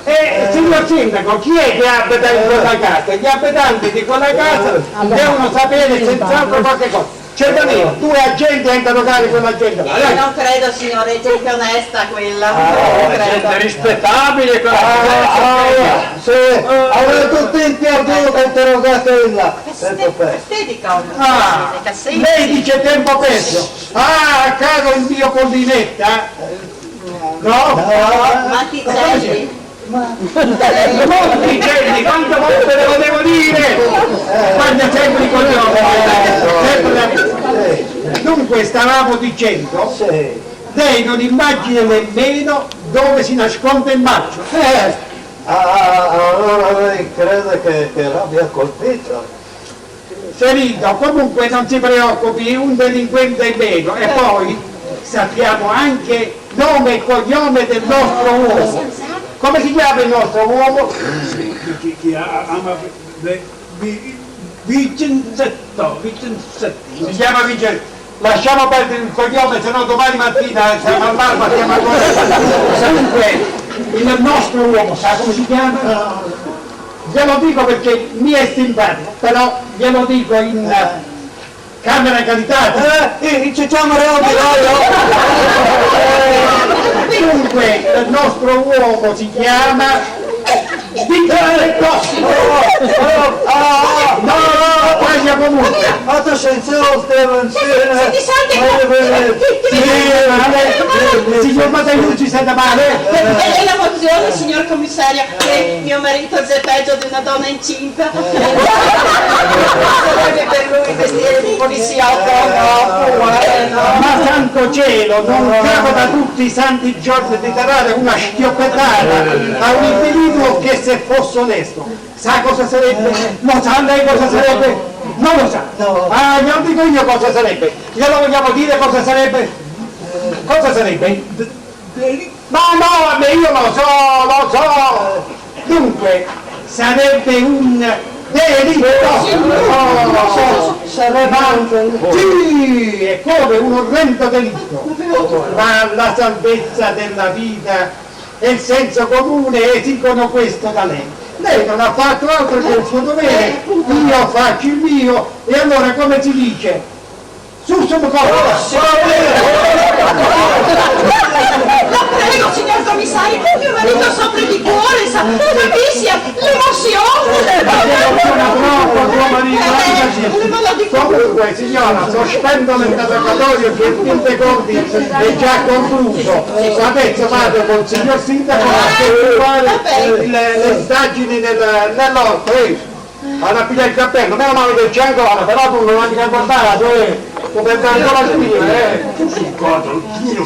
E signor Sindaco, chi è che abita in quella casa? Gli abitanti di quella casa devono sapere senz'altro qualche cosa. Certamente, 2 agenti a interrogare quella gente là.
Io non credo, signore, è gente onesta quella. Non credo.
Gente rispettabile quella.
Avete tutti perduto interrogatella.
Lei dice tempo perso. Caro il mio collinetta. No?
Matticelli.
Monticelli, quante volte ve lo devo dire? Guarda sempre i coglioni. Dunque stavamo dicendo, lei non immagina nemmeno dove si nasconde il marcio.
Allora lei crede che l'abbia colpito?
Ferito, comunque non si preoccupi, un delinquente in meno. E poi sappiamo anche nome e cognome del nostro uomo. Come si chiama il nostro uomo?
Vincenzetto.
Si chiama Vincenzetto. Lasciamo perdere il cognome, se no domani mattina siamo all'alba, siamo ancora. Dunque, il nostro uomo, sa come si chiama? Glielo dico perché mi è simpatico, però glielo dico in camera carità.
Ci chiama Real
Dunque, il nostro uomo si chiama Vincenzetto. No, taglia comunque.
Attenzione,
Signor Mataiucci, sente male?
È l'emozione, signor commissario, che mio marito è peggio di una donna incinta. Sarebbe per lui il mestiere di poliziotto,
Ma santo cielo, non capita tutti i santi giorni di tirare una schioppettata a un individuo che se fosse onesto. Sa cosa sarebbe? Lo sa lei cosa sarebbe? Non lo sa. Glielo dico io cosa sarebbe. Glielo vogliamo dire cosa sarebbe? Cosa sarebbe? Ma no, vabbè, io lo so. Dunque, sarebbe un delitto.
sarebbe
Sì, è come un orrendo delitto. Ma la salvezza della vita e il senso comune esigono questo da lei. Lei non ha fatto altro che il suo dovere, io faccio il mio, e allora come si dice? Su, l'interrogatorio che il Pintecordi è già concluso. Adesso vado col signor Sindaco a fare le indagini nell'orto. Vado a pigliare il cappello, meno male che c'è ancora, però tu non hai mica guardato, tu per dare ancora la scrivere, Tu sei contro, io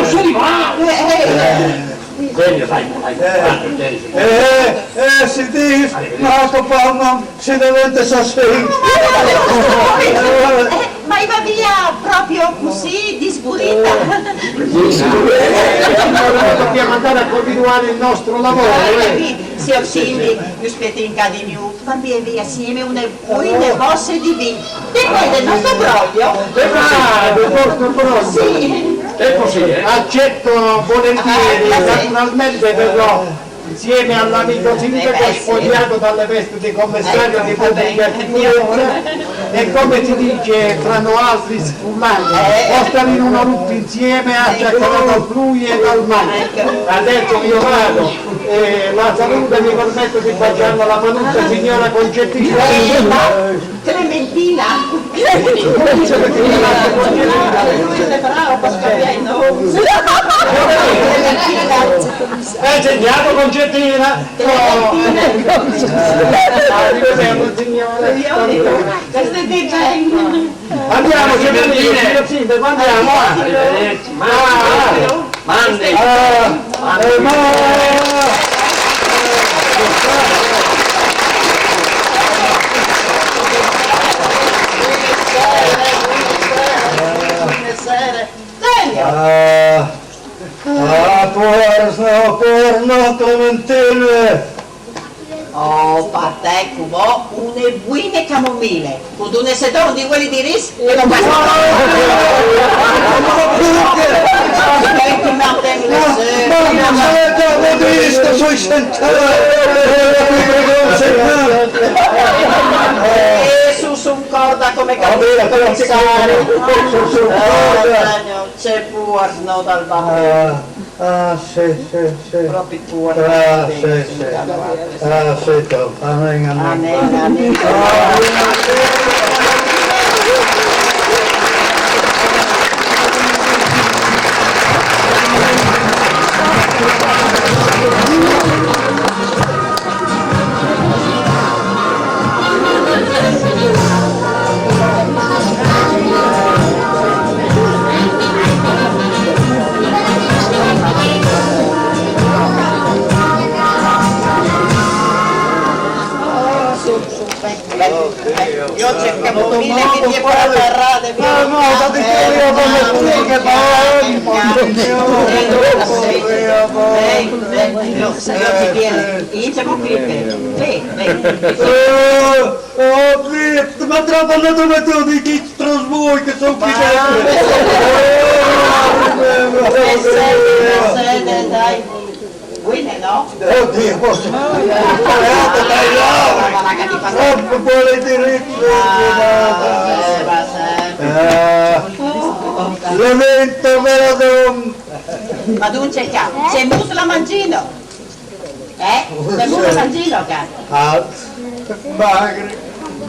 sono morale, Bene, dai,
si dice, ma papà, si deve sapere.
Ma va via proprio così, di sburita.
Dobbiamo andare a continuare il nostro lavoro.
Signor Cindy, mi aspetti in casa di New, va via assieme une bosse di vino. E poi del nostro broglio.
Del vostro broglio?
Sì.
È così,
Accetto volentieri, naturalmente verrò insieme all'amico sindaco spogliato dalle vesti di commissario di pubblica sicurezza e come si dice tra noi altri sfumanti, o stare in una lutte insieme a ciaccolato lui e dal mare. Adesso io vado e la salute mi permetto di baciarla la panuccia signora Concettina.
Clementina!
Hai segnato Concettina? Arrivederci signore.
Questo è dicendo.
Andiamo, signor Sindaco, andiamo.
Mandi.
Porno, Clementine!
Oh, parte cubo, une buine camomile, con un sedone di quelli di ris e lo basta. Su un corda come capire, c'è porno dal bambino.
Sì.
Proprio porno.
Sì, amen.
Io cercavo mille che ti può afferrare via.
No, date che io come che
io ti chiedo, iniziamo qui.
ma troppo dove tu di chi trasvuoi che sono qui
dentro. Dai. Guine, no?
Oddio, posso... Troppo vuole diritto! L'evento veladon!
Ma non c'è capo, c'è musla mangino! C'è musla mangino, cazzo!
Alt, magri,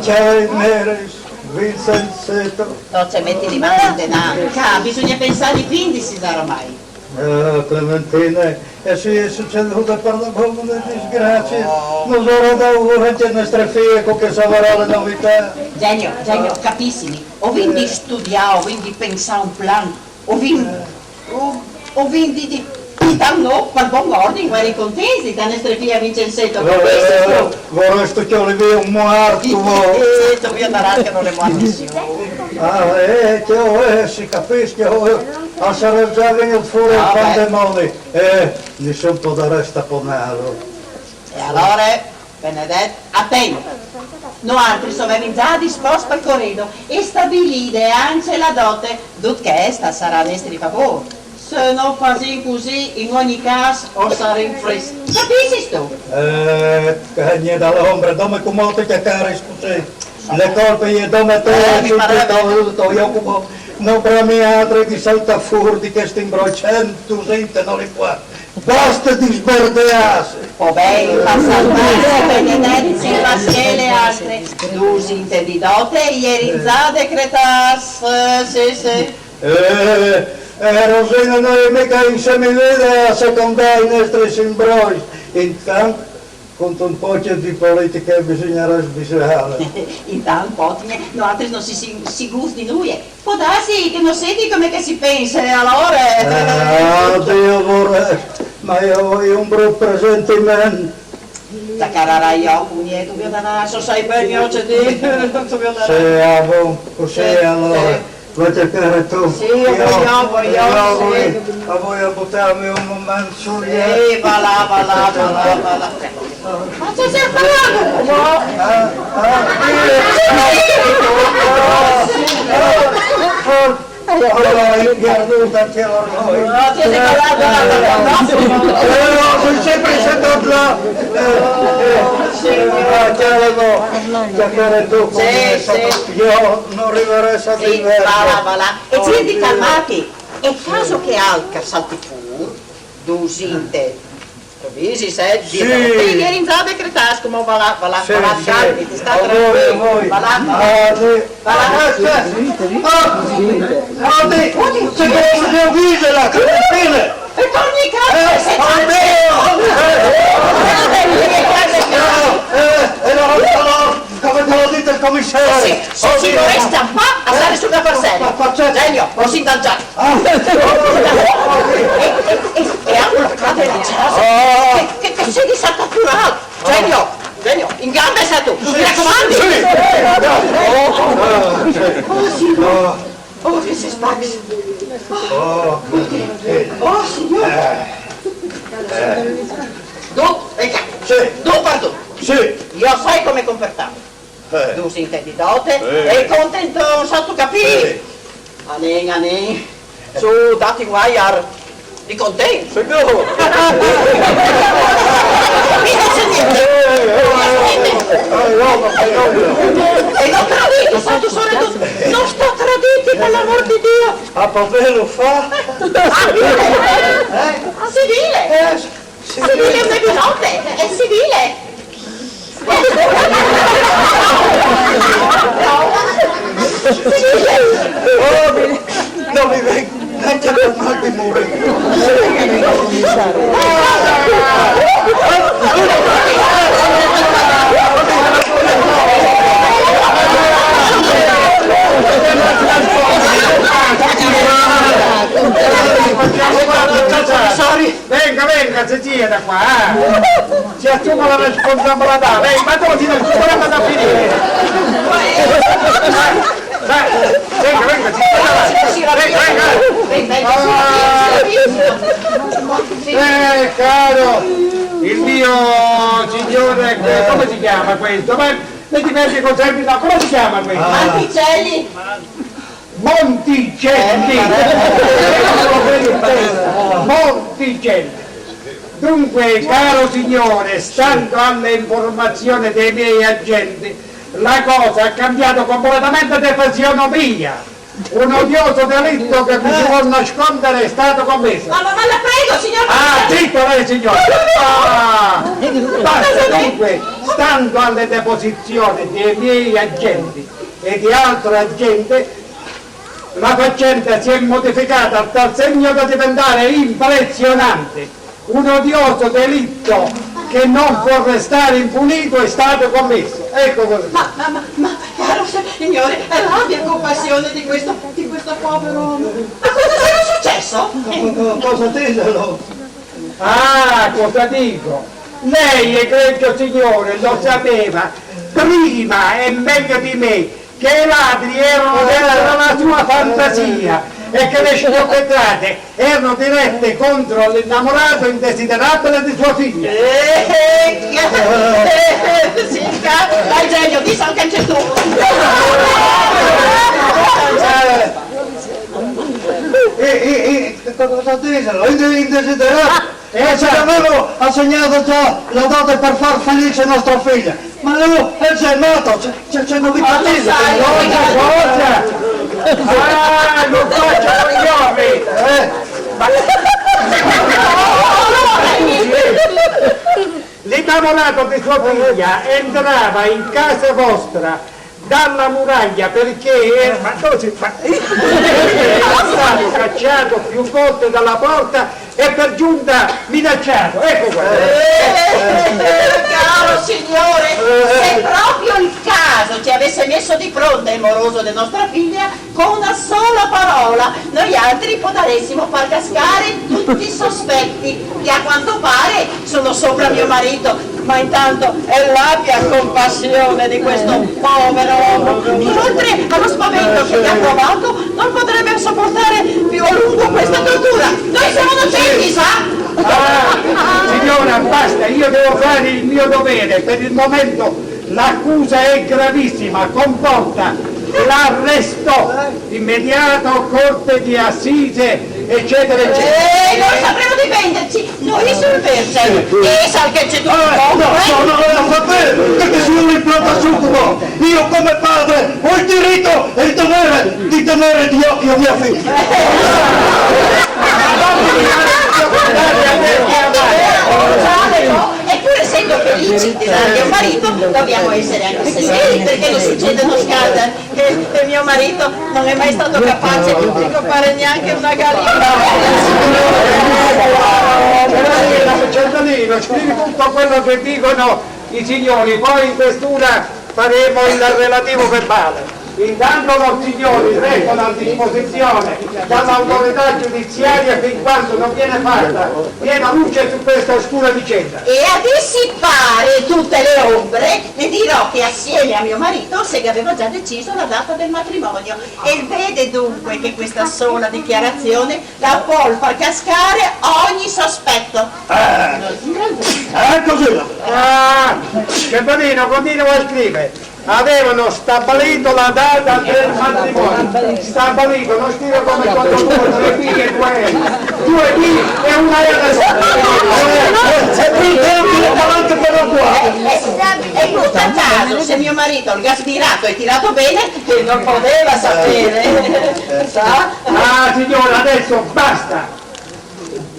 c'è nere, Vincenzetto!
Non c'è metti di mano in denaro! Bisogna pensare ai 15 da ormai!
Clementina, e se è succeduto per la bomba di disgrazia, non sarà da ora che le nostre figlie con che saprà le novità.
Genio, capissimi, o vindi studiare, o vindi pensare un plan, o vindi di danno per buon ordine, quelli contesi, da nostre figlie Vincenzetto, capisci?
Vorresti che le via un morto,
tu io da che non le muovi.
Che si capisce, a sarà già venuto fuori il pandemone, nessun può dare sta pomelo.
E allora, Benedetto, attento, noi altri siamo già disposti al corredo e stabilire anche la dote, che sta sarà a nostro favore. Se non fai così, in ogni caso, o saremo freschi. Capisci tu?
Cagne dall'ombra, dove come te che cari, scusi. Le colpe io dove te, io come non per la mia altra di salta fuori di questo imbrocento, gente non li può. Basta di sberdearsi.
O bene, fa salvarsi, benedetti, Maschele e altre. Tu sinte di dote, ieri già decretas, sì.
Rosina, noi mica insieme a secondare i nostri imbrogli. Intanto, con un po' di politica bisognerà sbisare.
Intanto, potine, noi altri non si gusti di lui. Può darsi che non senti come che si pensa, allora...
Dio vorrei, ma io voglio un brutto presentimento.
Da carara io, nieto, vi ho dato, sai bene, oggi di...
Così allora. Vuoi cercare tu?
Sì, voglio,
a voi a buttarmi un momento su gli
sì, va là. Ma ci sei parlando?
Sono sempre stato là. Chiamare tu come io non arriverei a dire.
Va là. E siete calmati. È caso che Alca salti fuori, dusinte. Visi, seddi, ieri in già decretas, come va là, calmi, ti sta tranquillo, va là, e torni in casa, sei
come te lo dite il commissario?
sì, se ci resta qua a stare sulla parcella. Genio, lo si dal già. E anche la frate di Cesso, che sei disatturato. Genio, in gambe sei tu, mi raccomandi. Oh, che si spacchi. Oh, signore. Tu, venga. Tu, pardon.
Sì.
Io sai come comportarmi. Tu si intendi dote e contento sotto capire. Anen. Su, dati guai di contento.
Signore.
E non traditi, santo sole tu. Non sto traditi per l'amor di Dio.
A papà lo fa?
Civile. Civile è una notte, è civile.
Non mi vengo neanche per mal di morire.
Venga, zia da qua, si assume la responsabilità, ma tu ti devi andare a finire. Venga. Caro, il mio signore, come si chiama questo? Ma le diverse conservi, no, come si chiama questo?
Manticelli.
Monticelli. Dunque, caro signore, stando alle informazioni dei miei agenti, la cosa ha cambiato completamente di fisionomia. Un odioso delitto che mi si vuol nascondere è stato commesso.
Ma la prego, signor.
Zitto lei, signore! Basta, dunque, stando alle deposizioni dei miei agenti e di altre agenti, la faccenda si è modificata a tal segno da diventare impressionante. Un odioso delitto che non può restare impunito è stato commesso. Ecco così.
Ma, caro signore, abbia compassione di questo povero uomo. Ma cosa sarà successo?
Cosa ditelo?
Ah, cosa dico? Lei, egregio signore, lo sapeva prima e meglio di me che i ladri erano dentro la sua fantasia e che le sciocchezzate erano dirette contro l'innamorato indesiderabile di sua figlia.
Dai genio, di so che c'è tu.
Cosa ditelo? Indesiderato? E se avevo assegnato già la dote per far felice nostra figlia. Ma lui è già nato, c'è novità.
Ah, non faccio coglioni! L'innamorato di sua figlia entrava in casa vostra dalla muraglia perché era stato cacciato più volte dalla porta e per giunta minacciato. Ecco qua.
Caro signore, se proprio il caso ci avesse messo di fronte il moroso di nostra figlia, con una sola parola noi altri potressimo far cascare tutti i sospetti che a quanto pare sono sopra mio marito, ma intanto abbia compassione di questo povero uomo. Oltre allo spavento che gli ha provato, non potrebbe sopportare più a lungo questa tortura. Noi siamo innocenti, sa?
Signora, basta, io devo fare il mio dovere. Per il momento l'accusa è gravissima, comporta l'arresto immediato, corte di assise, eccetera, eccetera.
Noi sapremo difenderci, noi sul verge, e sa che c'è tutto.
No, va bene, perché sono il proprio succubo. Io come padre ho il diritto e il dovere di tenere di occhio mia figlia.
Eppure essendo felici di dargli un marito, dobbiamo essere anche severi, perché non succede uno scandalo che mio marito non è mai stato capace di comprare neanche una gallina.
Cialdolino, scrivi tutto quello che dicono i signori, poi in questura faremo il relativo verbale. Intanto loro signori restano a disposizione dall'autorità giudiziaria fin quando non viene fatta piena luce su questa oscura vicenda.
E a dissipare tutte le ombre le dirò che assieme a mio marito Sega aveva già deciso la data del matrimonio e vede dunque che questa sola dichiarazione la può far cascare ogni sospetto.
Così.
Cialdolino, continua a scrivere. Avevano stabilito la data del matrimonio, stabilito, non scrive come quando tu 3 figli e 2 L, 2 B e una L
E tutto a caso, se mio marito il gas tirato è tirato bene, non poteva sapere. Sa?
Signora, adesso basta,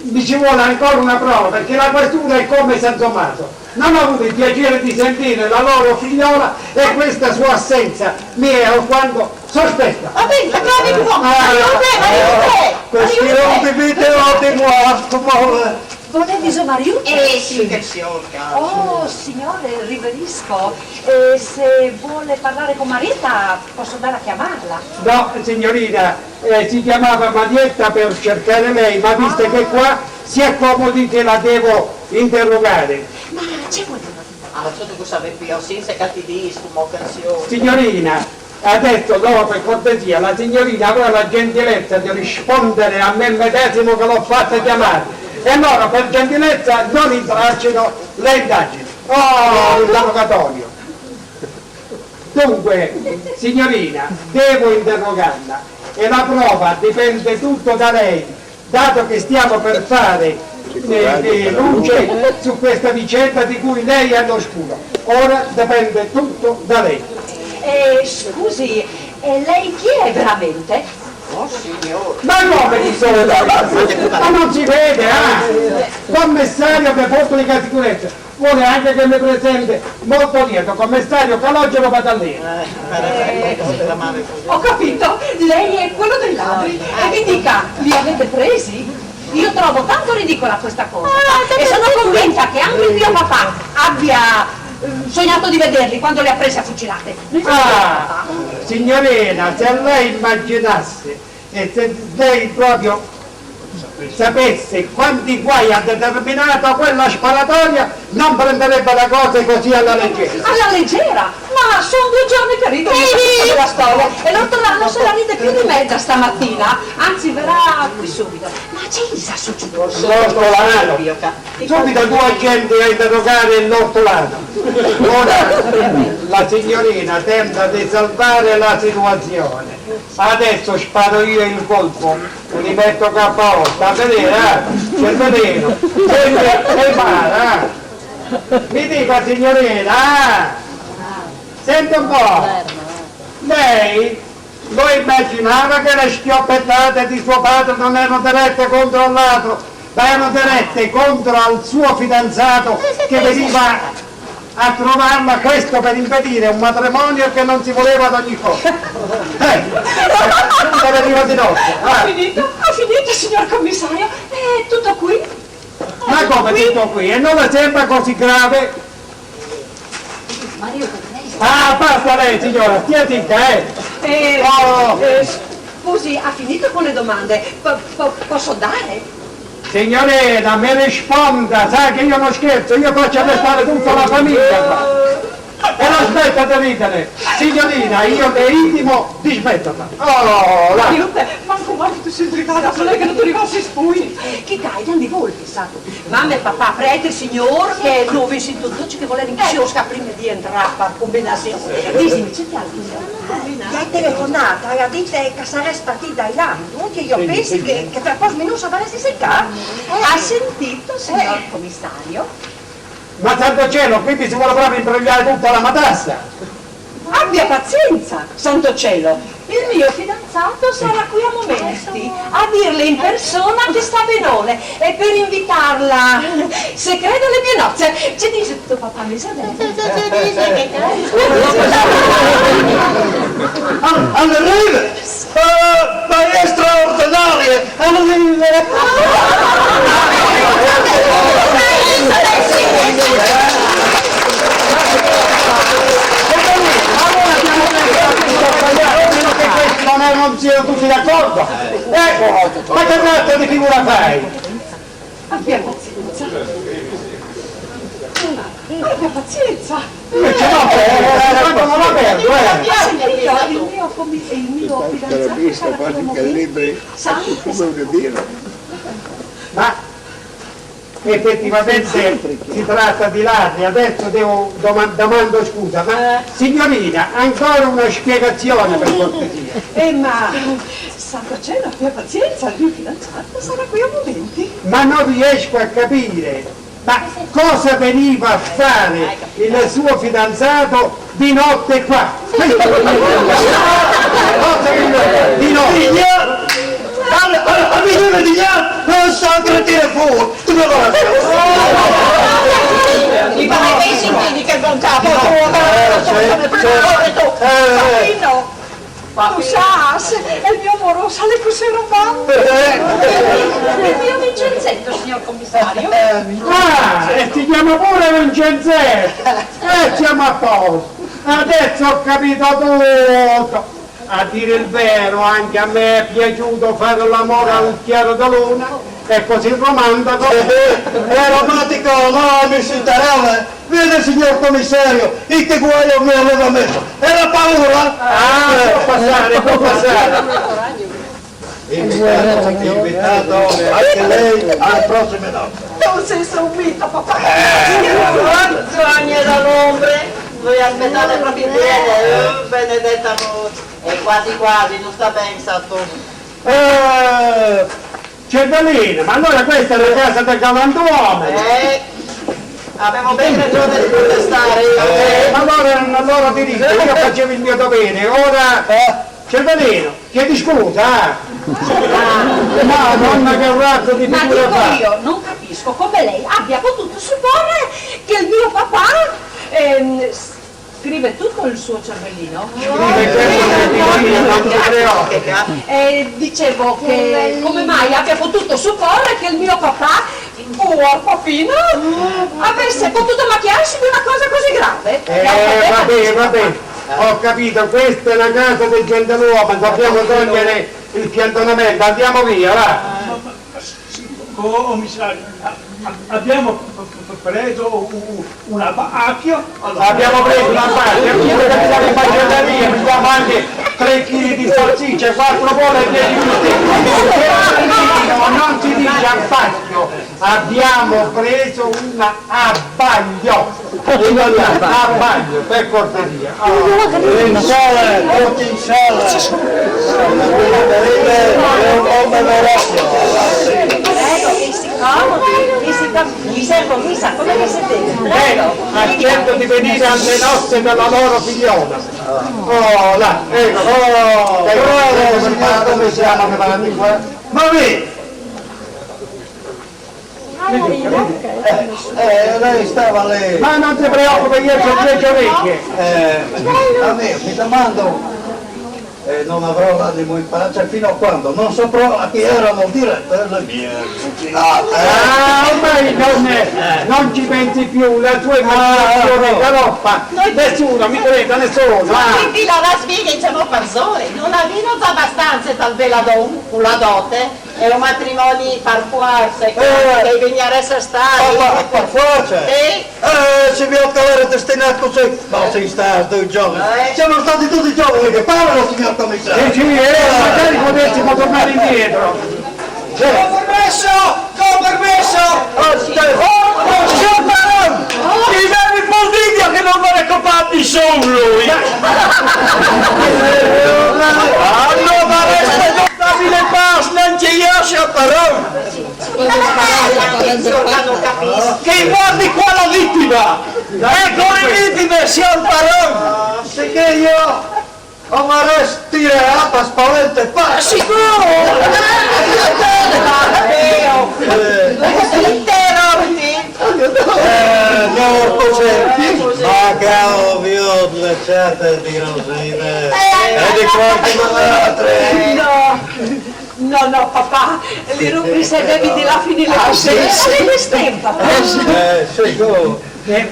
mi ci vuole ancora una prova perché la questura è come San Tommaso. Non ho avuto il piacere di sentire la loro figliola e questa sua assenza mi è alquanto sospetta.
Va bene, la clave tu vuoi,
Questi rompi video di nuovo.
Volevi suo marito?
sì, che signora.
Oh, signore, riverisco. Se vuole parlare con Marietta, posso andare a chiamarla?
No, signorina, si chiamava Marietta per cercare lei, ma visto che qua si accomodi che la devo interrogare.
Ma c'è vuole?
Tu sapevi più, senza cattivismo, canzone.
Signorina, adesso no, per cortesia, la signorina avrà la gentilezza di rispondere a me medesimo che l'ho fatta chiamare. E allora per gentilezza non intralcino le indagini. Oh, l'interrogatorio. Dunque, signorina, devo interrogarla e la prova dipende tutto da lei, dato che stiamo per fare luce su questa vicenda di cui lei è all'oscuro. Ora dipende tutto da lei.
Scusi, lei chi è veramente?
Oh signore.
Ma come di solito? Ma non si vede, commissario per pubblica sicurezza. Vuole anche che mi presente molto lieto, commissario Calogero Badallino.
Ho capito, lei è quello dei ladri. E mi dica, li avete presi? Io trovo tanto ridicola questa cosa e sono convinta che anche il mio papà abbia sognato di vederli quando li ha presi a fucilate.
Signorina, se lei immaginasse e se lei proprio sapesse quanti guai ha determinato quella sparatoria, non prenderebbe la cosa così alla leggera.
Alla leggera? Ma sono 2 giorni che rido la storia e l'ortolano se la ride più di mezza stamattina, anzi verrà qui subito. Ma c'è Isa succeduto?
L'ortolano, subito 2 agenti a interrogare l'ortolano. Ora la signorina tenta di salvare la situazione. Adesso sparo io il colpo e li metto KO, sta a vedere, cervelino, e para. Mi dica signorina, senti un po', lei Lo immaginava che le schioppettate di suo padre non erano dirette contro l'altro, ma erano dirette contro il suo fidanzato che veniva a trovarla, questo per impedire un matrimonio che non si voleva ad ogni costo. Che veniva di notte.
Ha finito, signor commissario? È tutto qui?
Ma come tutto qui? E non è sempre così grave? Ah, basta lei signora, stia zitta,
Scusi, ha finito con le domande? Posso dare?
Signorina, mi risponda, sa che io non scherzo, io faccio arrestare tutta la famiglia. E non smetta di ridere. Signorina, io le intimo di smetterla. Oh, là.
Manco mai tu sei brigata, lei che non ti rivassi spui. Che caidan di voi, pensato. Mamma e papà, prete signor, che non vi sento tutti che volete che si osca prima di entrare per combinazione. Disimi, c'è
Gli hai telefonata e ha detto che sarei partita in là, che io penso che per pochi minuti saresti secca.
Ha sentito, signor commissario?
Ma santo cielo, quindi si vuole proprio imbrogliare tutta la matassa.
Abbia pazienza, santo cielo. Il mio fidanzato sarà qui a momenti a dirle in persona che sta benone e per invitarla, se crede alle mie nozze. Ci dice tutto papà, mi sa bene.
Arriva! Maestra ordinaria! Non siano tutti d'accordo? Ecco, ma che razza di figura fai?
Abbia pazienza. Abbia pazienza.
Invece no, quando non la perdo,
Il mio fidanzato sarà qui a momenti.
Ma effettivamente si tratta di ladri, adesso devo domando scusa, ma signorina, ancora una spiegazione per cortesia.
Ma santo cielo, abbia pazienza, il mio fidanzato sarà qui a momenti.
Ma non riesco a capire, ma cosa veniva a fare il suo fidanzato di notte qua? Cosa veniva di notte?
A vedere di là, non so credere fuori, tu me lo
Mi pare che i sentiti che buon capo
Marino, tu sai, è il mio amoroso, le cose robando. Il mio Vincenzetto, signor commissario.
Ah, e si chiama pure Vincenzetto! E siamo a posto! Adesso ho capito tutto! A dire il vero, anche a me è piaciuto fare l'amore al chiaro da luna, è così romantico.
È romantico, no, mi si interessa. Vede signor commissario, il che guaio mi aveva messo. Era paura?
Ah, può passare.
Invitato anche lei alle prossime notti.
Non sei subito, papà.
Sogna dall'ombre, voi aspettate proprio bene, benedetta voce. E quasi quasi, non sta ben stato.
Cervellina, ma allora questa è la casa del galantuomo.
Avevo ben ragione di protestare.
Ma allora ti dico, io facevo il mio dovere, ora Cervellino, chiedi scusa, ma nonna che razzo di
Ma
figura
dico
fa?
io, non capisco come lei abbia potuto supporre che il mio papà scrive tutto il suo cervellino. Dicevo che come mai abbia potuto supporre che il mio papà, Papino, avesse potuto macchiarsi di una cosa così grave.
Vabbè, ho capito, questa è la casa del gentiluomo, dobbiamo togliere il piantonamento, andiamo via, va!
Commissario, abbiamo preso una pacchia.
Abbiamo preso una pacchia, pure che siamo in macelleria, abbiamo anche 3 kg di salsicce, 4 bolle e 10 non si dice abbacchio, abbiamo preso una abbaglio, abbaglio, per cortesia.
In sala, tutti in sala.
Prego, che si comodi, mi servo misa, come che siete? Prego.
Accetto di venire alle nozze della loro figliona. Oh, là, ecco.
Oh, bravo, signor commissario, che va di qua.
Ma vedi?
Lei stava lì.
Ma non ti preoccupi, io ho 10 orecchie.
A me, mi domando, non avrò l'animo in pace fino a quando non saprò a chi erano dirette le mie cucinate.
Ormai non ci pensi più, la tua immaginazione galoppa. Nessuno, mi creda, nessuno.
Quindi la sfiga siamo persone, non avvino abbastanza tal vela la dote, e un matrimonio per forza, che venire a essere stati.
Per forza?
Sì.
Si vede che era destinato così. Ma si sta 2 giorni. Siamo stati tutti giovani che parlano, signor commissario.
Sì, magari potessimo tornare indietro.
Con permesso!
Signor Barone! Mi devi Bolivia che non me ne compatti solo lui! Allora resta nottabile pass, non ci io, signor Barone!
Non capisco.
Che guardi qua la vittima! Ecco le vittime, signor Barone!
Sì che io ho una respirata spavente pazza. No, così, ma che ovvio le certe di rosine e di qualche altre.
No, papà, le rubi se devi di là finire le cose. Le stempa.
Sicuro.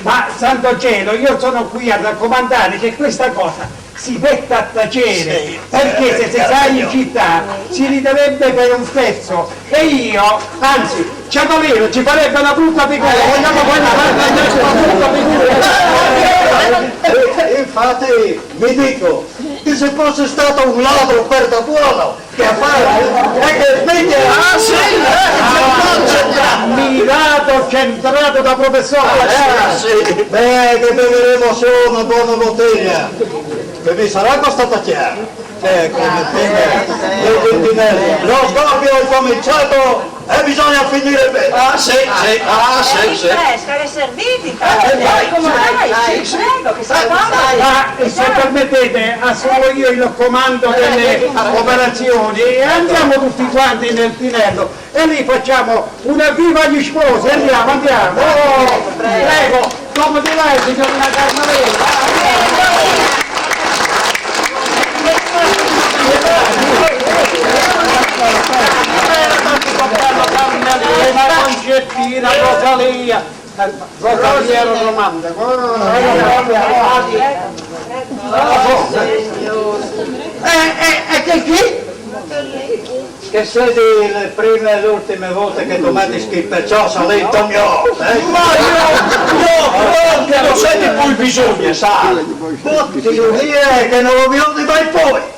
Ma santo cielo, io sono qui a raccomandare che questa cosa si metta a tacere,
Sì,
perché se si sa in città si riderebbe per un pezzo e io, anzi, Ciavalero ci farebbe una brutta figura, vogliamo fare una brutta figura.
Infatti mi dico che se fosse stato un ladro per da buono che affare e che sveglia
mirato, centrato da professore.
Beh, che beveremo solo una buona bottiglia che vi sarà costata chiara. Clementina, lo scoppio è cominciato e bisogna finire bene.
Fresca, le serviti, come dai, sì, prego, che sta
Ma se permettete, assumo io il comando delle operazioni e andiamo tutti quanti nel tinello e lì facciamo una viva agli sposi, andiamo. Oh, prego, come di lei, signorina Carnavella. Una concettina, Rosalia ero romanda.
E che qui? Che sei le prime e le ultime volte che tu metti schifo, perciò salento mio.
Ma io che lo sai di cui bisogna, sai?
Tutti via che non lo vedo mai poi.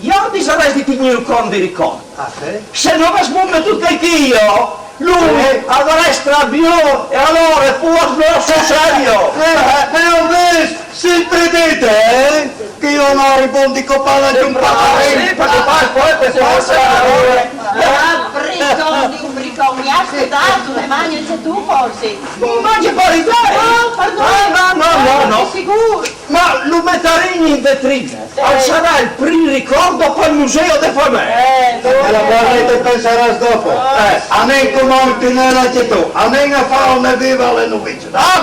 Io ti saresti tenuto con di ricordo.
Ah, sì?
Se non avessi tutto che io, lui avrà straviato e allora può svolgere sul serio.
Ho visto, sempre dite, che io non rispondi copala di un
Sì, perché poi per forza.
Di un bricone, mi ha ascoltato, le mani c'è tu forse.
Mangi fuori te!
Oh, pardon,
No.
sicuro.
Ma lo metteremo in vetrina. Sarà il primo ricordo per il museo di famiglia.
E la guardate penserà dopo. A me come nella città, a me a fare viva le novizie.
Ah,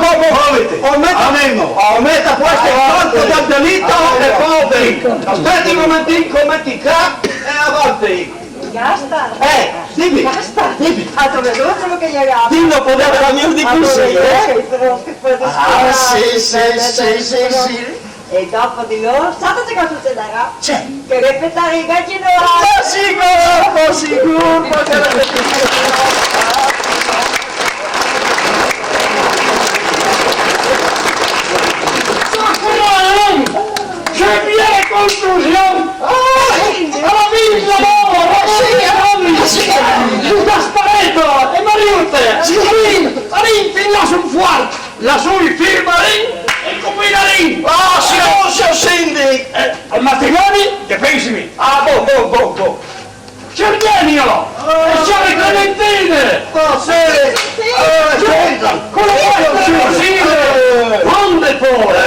ometta questo corpo del delitto e poi aspetti un momentino, metti qua e avanti.
Basta.
Dimmi.
Basta. A dove l'ultimo che gli ha
Dillo poteva cambiare di così,
sì. E dopo di loro, sapete cosa succederà?
C'è.
Che rispettare i vecchi noi.
Sicuro. C'è viene conclusione! Alla villa su Gasparetto e Mariutte! Lì, fin là sul fuoco! Lassù il firma lì e combina lì! Ah, signor Cindy! Al matrimonio, che pensi? Ah, boh! Cernienio! E c'è le Clementine!
Oh, sì!
Con le quattro cosine! Fonde pure!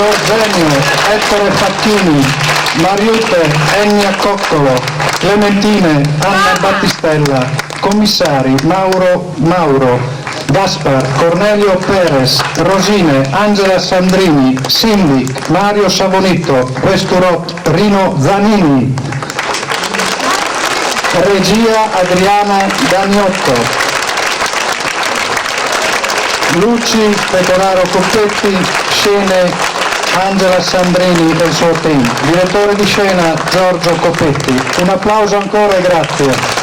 Eugenio, Ettore Facchini, Mariutte, Ennio Coccolo, Clementine, Anna Battistella, commissari Mauro, Gaspar, Cornelio Perez, Rosine, Angela Sandrini, Sindic, Mario Savonito, Questurot, Rino Zanini, regia Adriana Daniotto, luci Pecoraro Coppetti, scene Angela Sandrini e il suo team, direttore di scena Giorgio Coppetti. Un applauso ancora e grazie.